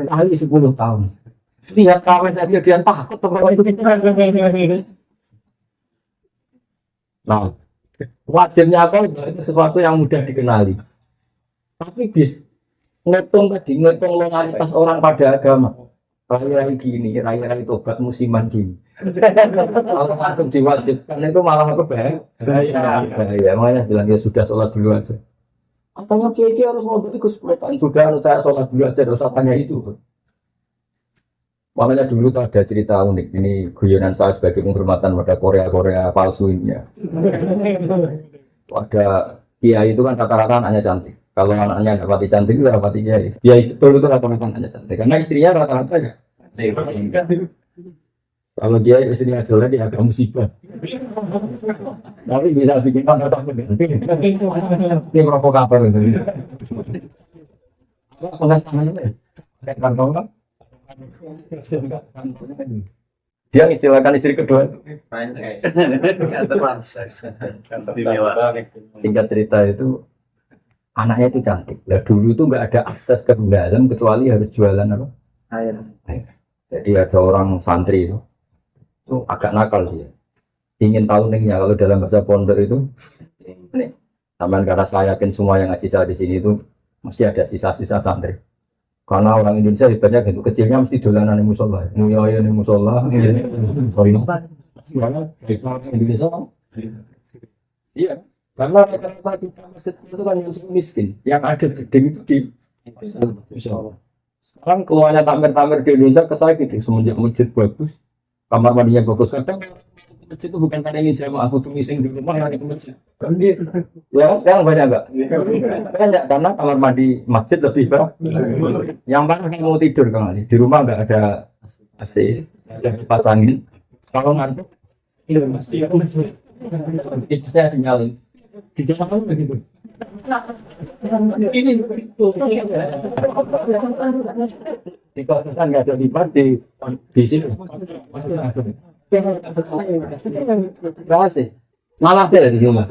Kali 10 tahun. Lihat kawin saja dia takut itu. Nah, wajibnya apa? Itu sesuatu yang mudah dikenali. Tapi ngitung loyalitas orang pada agama. Rai-rai gini, rai-rai tobat musiman gini. Kalau langsung diwajibkan itu malah apa bahaya. Makanya bilang ya sudah sholat dulu aja. Katanya kiai harus mau itu kesempatan sudah saya sholat dulu aja, tidak usah tanya itu. Makanya dulu tuh ada cerita unik. Ini guyonan saya sebagai penghormatan pada Korea palsu ini ya. Ada kiai itu kan rata-rata anaknya cantik. Kalau anaknya nggak pati cantik itu rapati kiai. Kiai betul itu rata-rata anaknya cantik. Karena istrinya rata-rata ya. Kalau kiai istrinya jelek dia agak musibah. Tapi bisa bikin orang terganti. Ini provokator itu. Pengasamannya kayak kantong. Dia istilahkan istri kedua. Singkat cerita itu anaknya itu cantik. Nah, dulu itu nggak ada akses ke dalam kecuali harus jualan apa? Air. Jadi ada orang santri itu agak nakal dia. Ingin tahu nengnya kalau dalam bahasa pondok itu. Nih, taman karena saya yakin semua yang ngaji saya di sini itu mesti ada sisa-sisa santri. Karena orang Indonesia hebatnya gitu, kecilnya mesti dolanan di musola, muyoyo di musola, sorry, karena orang Indonesia, iya, karena rata-rata kita masjid itu kan yang miskin, yang ada gedeng itu di musola. Sekarang keluarnya tamer-tamer di Indonesia kesal gitu, semenjak masjid bagus, kamar mandinya bagus, kadang masjid itu bukan karena ingin jamaah, aku tuh ngising di rumah yang ke masjid. Kan gitu. Ya, sekarang banyak enggak? Banyak, karena kamar mandi masjid lebih berat. Yang paling mau tidur kali. Di rumah enggak ada AC, ada kipas angin. Kalau ngantuk, itu masih saya sinyalin. Di jalan begitu. Ini begitu. Di kosan nggak ada lipat di sini. Berapa sih? Malah deh di rumah.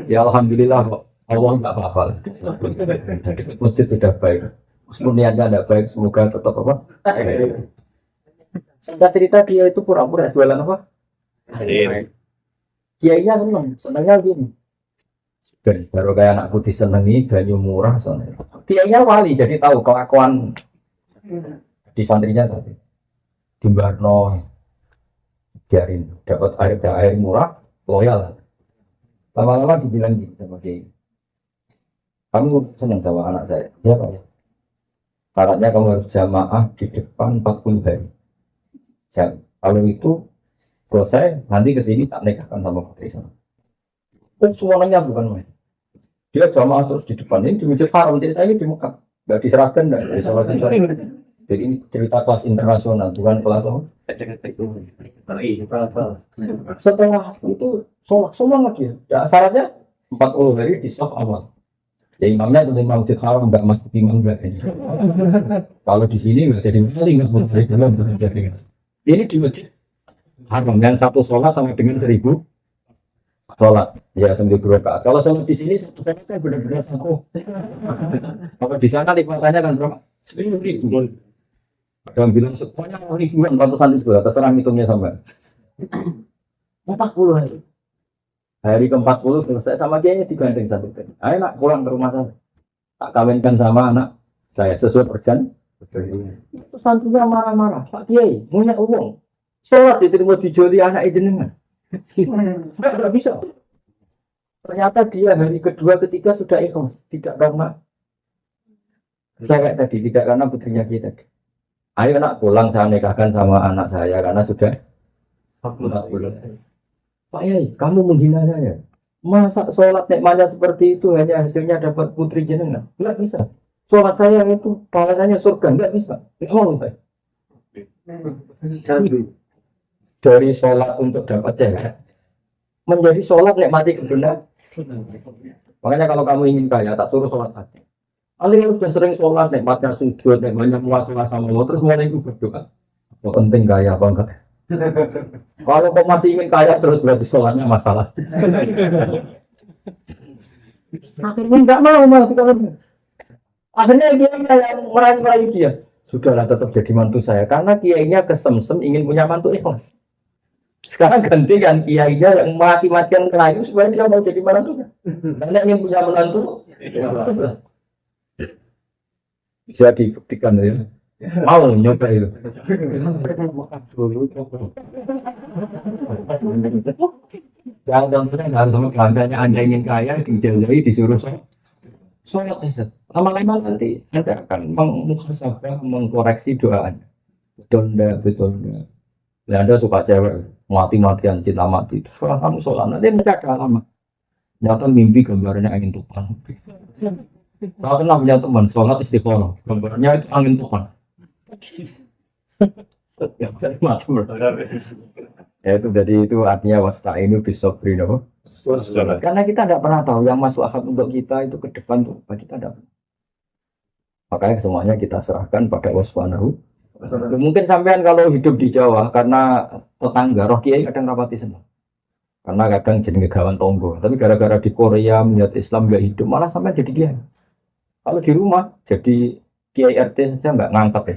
Ya alhamdulillah kok. Allah nggak apa-apa. Masjid sudah baik. Meskipun niatnya tidak baik, semoga tetap apa? Singkat cerita dia itu pura-pura jualan apa? Kiainya senangnya gini. Dan baru kayak anakku disenangi, banyu murah soalnya. Kiainya wali, jadi tahu kelakuan di santrinya tadi. Di Barno, biarin dapat air murah, loyal. Lama-lama dibilang gitu sama Kiai. Kamu senang sama anak saya? Ya Pak ya. Syaratnya kamu harus jamaah di depan 40 hari. Kalau itu selesai, nanti kesini tak nikahkan sama putri sana. Semuanya bukan main. Dia jamaah terus di depan ini di Masjid Haram, cerita ini di Mekah. Nggak diserahkan, nggak diserahkan. Jadi ini cerita kelas internasional, bukan kelas apa? Setelah itu semangat dia. Ya, syaratnya 40 hari di soft awal. Ya imamnya itu imam Masjid Haram, nggak masuk imam nggak ini. Kalau di sini nggak jadi maling, nggak boleh dalam jadi. Ini di Masjid Haram yang satu sholat sama dengan 1000 sholat. Ya 1000 rakaat. Kalau sholat di sini satu sholatnya benar-benar satu. Kalau di sana lipatannya kan berapa? 1000. Ada yang bilang semuanya ribuan, ratusan ribu. Terserah hitungnya sampai 40 hari. Hari ke-40 selesai sama kiainya digandeng satu kali. Ayo nak pulang ke rumah saya. Tak kawinkan sama anak saya sesuai perjanjian. Terus santrinya marah-marah. Pak Kiai, punya uang. Sholat diterima dijoli anak jenengan. Enggak bisa. Ternyata dia hari kedua ketiga sudah ikhlas, tidak karena saya kayak tadi, tidak karena putrinya kita. Ayo nak pulang saya nikahkan sama anak saya karena sudah 40. Pak Yai, kamu menghina saya. Masa sholat nikmatnya seperti itu hanya hasilnya dapat putri jenengan? Enggak bisa. Sholat saya itu balasannya surga, enggak bisa. Oh, dari sholat untuk dapat cewek menjadi sholat nikmati kebenaran. Makanya kalau kamu ingin kaya, tak suruh sholat aja. Alih sudah sering sholat, nikmatnya sujud, nikmatnya puasa sama Allah, terus mulai itu berdoa. Yang penting kaya apa enggak? Kalau kau masih ingin kaya terus berarti sholatnya masalah. Akhirnya enggak mau mas. Akhirnya dia yang merayu-merayu dia. Sudahlah tetap jadi mantu saya karena kiainya kesemsem ingin punya mantu ikhlas. Sekarang gantikan kiainya yang mati-matian kerayu supaya dia mau jadi mantu. Karena ingin punya menantu. Bisa dibuktikan ya. Mau nyoba itu. Yang tentunya harus sama keluarganya Anda ingin kaya, dijauhi disuruh sholat saja. Lama-lama nanti Anda akan mengusahakan mengkoreksi doanya. Betul enggak. Nah, Anda suka cewek mati-matian cinta mati. Sekarang kamu sholat nanti ada lama. Nyata mimpi gambarnya angin tuhan. Kalau pernah punya teman sholat istiqomah, gambarnya itu angin tuhan. Ya itu jadi itu artinya wasta'inu bisobri, no? Karena kita tidak pernah tahu yang masuk akal untuk kita itu ke depan tuh apa kita tidak. Makanya semuanya kita serahkan pada Allah Subhanahu. Mungkin sampean kalau hidup di Jawa karena tetangga roh kiai kadang rapati semua. Karena kadang jadi ngegawan tonggo. Tapi gara-gara di Korea melihat Islam gak hidup malah sampai jadi dia. Kalau di rumah jadi kiai RT saja nggak ngangkat ya.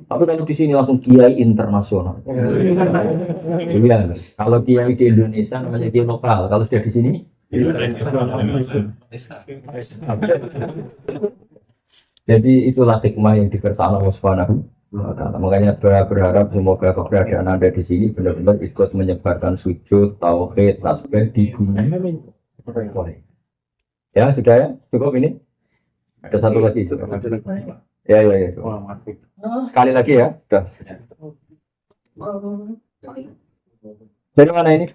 Tapi kalau di sini langsung kiai internasional. Iya. Kalau kiai di Indonesia namanya kiai lokal. Kalau sudah di sini. Jadi itulah hikmah yang dikersana Allah Subhanahu wa Ta'ala. Makanya berharap semoga keberadaan Anda di sini benar-benar ikut menyebarkan sujud, tauhid, tasbih di dunia. Ya sudah ya, cukup ini. Ada satu lagi. Ya. Sekali lagi ya. Sudah. Dari mana ini?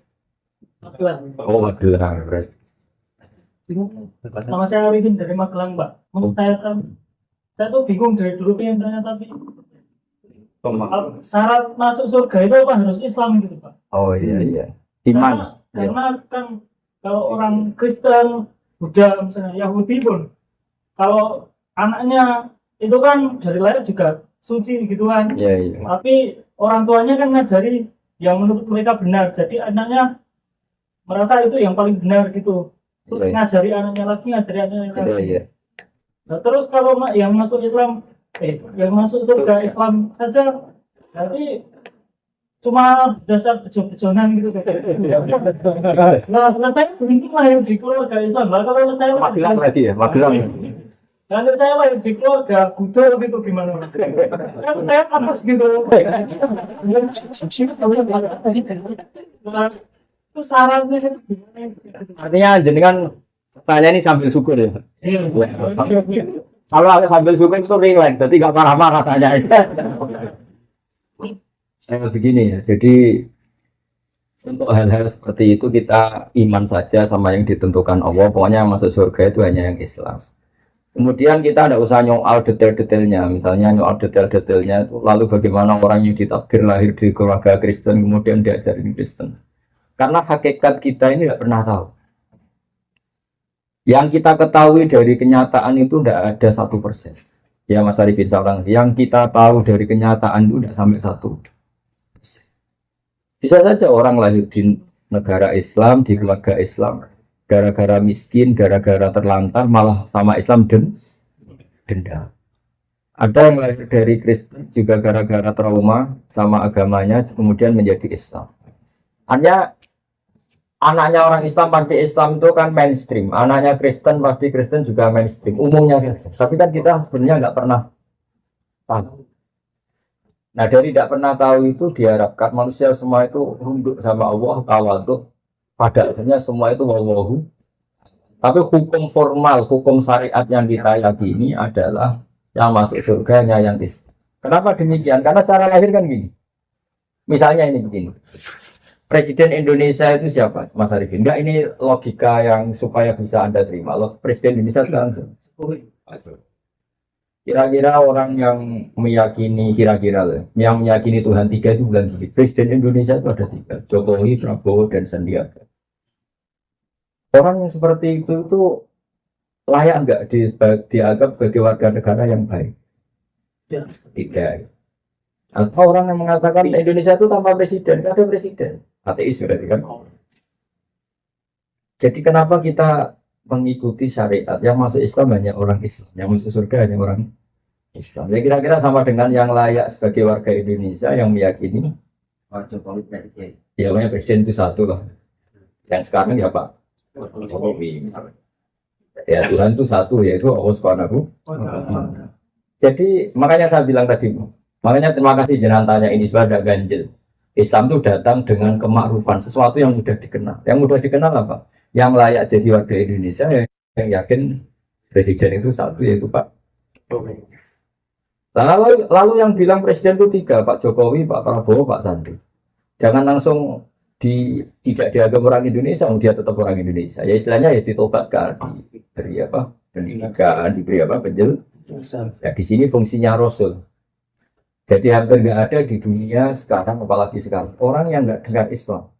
Oh, Magelang. Nama saya Arifin dari Magelang, Mbak. Mau saya tuh bingung dari dulu pengen tanya tapi syarat masuk surga itu apa harus Islam gitu, Pak? Oh iya. Iman. Karena kan kalau orang Kristen, Buddha, misalnya Yahudi pun, kalau anaknya itu kan dari lahir juga suci gitu kan. Iya. Tapi orang tuanya kan ngajari yang menurut mereka benar. Jadi anaknya merasa itu yang paling benar gitu. Terus ngajari anaknya lagi. Iya. Nah, terus kalau yang masuk Islam, yang masuk surga Islam saja, berarti cuma dasar bejo-bejonan gitu. Nah, saya bingung lahir di keluarga Islam. Nah, kalau saya Magelang berarti ya, Magelang. Nanti saya lahir di keluarga Buddha gitu gimana? Kan saya hapus gitu. Nah, itu sarannya gimana? Artinya jenengan tanya ini sambil syukur ya. Iya. Kalau sambil syukur itu rileks, jadi nggak marah-marah tanya. Begini ya, jadi untuk hal-hal seperti itu kita iman saja sama yang ditentukan Allah. Pokoknya masuk surga itu hanya yang Islam. Kemudian kita tidak usah nyoal detail-detailnya. Misalnya nyoal detail-detailnya itu lalu bagaimana orang yang ditakdir lahir di keluarga Kristen kemudian diajarin Kristen. Karena hakikat kita ini tidak pernah tahu. Yang kita ketahui dari kenyataan itu tidak ada 1%. Ya Mas Arifin seorang yang kita tahu dari kenyataan itu tidak sampai 1%. Bisa saja orang lahir di negara Islam, di keluarga Islam, gara-gara miskin, gara-gara terlantar, malah sama Islam denda. Ada yang lahir dari Kristen juga gara-gara trauma sama agamanya, kemudian menjadi Islam. Hanya anaknya orang Islam pasti Islam itu kan mainstream, anaknya Kristen pasti Kristen juga mainstream, umumnya saja. Tapi kan kita sebenarnya nggak pernah tahu. Nah dari tidak pernah tahu itu diharapkan manusia semua itu tunduk sama Allah, tawadhu. Pada akhirnya semua itu wawahu. Tapi hukum formal, hukum syariat yang kita yakini adalah yang masuk surganya yang Islam. Kenapa demikian? Karena cara lahir kan gini. Misalnya ini begini. Presiden Indonesia itu siapa? Mas Arifin. Enggak, ini logika yang supaya bisa Anda terima. Presiden Indonesia sekarang. Kira-kira orang yang meyakini, yang meyakini Tuhan tiga itu bukan gini. Presiden Indonesia itu ada tiga. Jokowi, Prabowo, dan Sandiaga. Orang yang seperti itu layak enggak dianggap sebagai warga negara yang baik? Tidak. Atau orang yang mengatakan Indonesia itu tanpa presiden, tidak ada presiden. Ateis berarti kan. Jadi kenapa kita mengikuti syariat yang masuk Islam hanya orang Islam, yang masuk surga hanya orang Islam? Ya kira-kira sama dengan yang layak sebagai warga Indonesia yang meyakini Jokowi presiden. Ya banyak presiden itu satu lah. Yang sekarang ya Pak Jokowi. Ya Tuhan itu satu, yaitu Allah Subhanahu. Jadi makanya saya bilang tadi, makanya terima kasih jangan tanya ini sudah ada ganjil. Islam itu datang dengan kemakrufan, sesuatu yang mudah dikenal. Yang mudah dikenal apa? Yang layak jadi warga Indonesia yang yakin presiden itu satu, yaitu Pak Jokowi. Lalu yang bilang presiden itu tiga, Pak Jokowi, Pak Prabowo, Pak Sandi. Jangan langsung tidak dianggap orang Indonesia, dia tetap orang Indonesia. Ya istilahnya ya ditobatkan, diberi apa? Pendidikan, diberi apa? Penjelasan. Ya di sini fungsinya Rasul. Jadi hampir nggak ada di dunia sekarang, apalagi sekarang, orang yang nggak dengar Islam.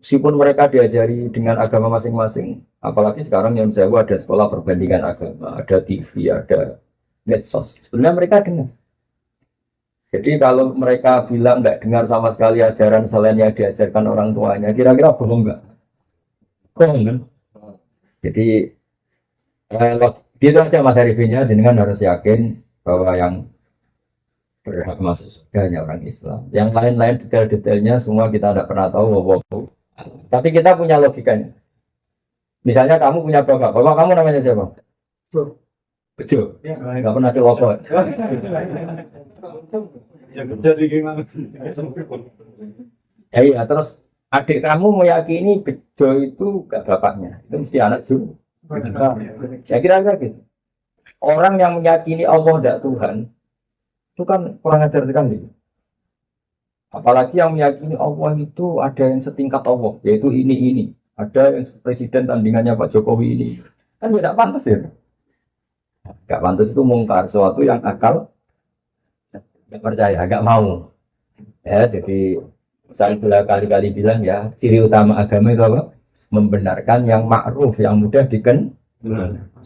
Meskipun mereka diajari dengan agama masing-masing, apalagi sekarang yang saya ada sekolah perbandingan agama, ada TV, ada medsos. Sebenarnya mereka dengar. Jadi kalau mereka bilang nggak dengar sama sekali ajaran selain yang diajarkan orang tuanya, kira-kira bohong nggak? Bohong kan? Jadi gitu aja Mas Arifinnya, jenengan harus yakin bahwa yang berhak masuk surga hanya orang Islam. Yang lain-lain detail-detailnya semua kita tidak pernah tahu. Tapi kita punya logikanya. Misalnya kamu punya bapak kamu namanya siapa? Bejo. Nggak pernah coba. Jadi gimana? Ya iya, terus adik kamu meyakini Bejo itu gak bapaknya, itu mesti anak juga. Ya kira-kira gitu. Orang yang meyakini Allah tidak Tuhan, itu kan kurang ajar sekali. Apalagi yang meyakini Allah itu ada yang setingkat Allah, yaitu ini. Ada yang presiden tandingannya Pak Jokowi ini. Kan tidak pantas ya. Gak pantas itu mungkar, sesuatu yang akal gak percaya, gak mau. Ya, jadi saya sudah kali-kali bilang ya, ciri utama agama itu apa? Membenarkan yang ma'ruf, yang mudah dikenal.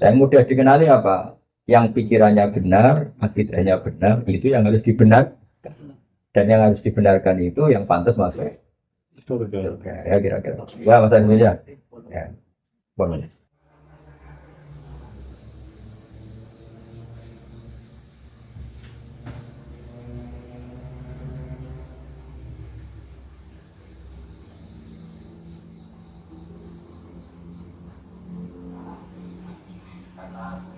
Yang mudah dikenali apa? Yang pikirannya benar, akidahnya benar, itu yang harus dibenarkan. Dan yang harus dibenarkan itu yang pantas masuk. Ya kira-kira. Ya Mas Indonesia. Ya. Boleh. karena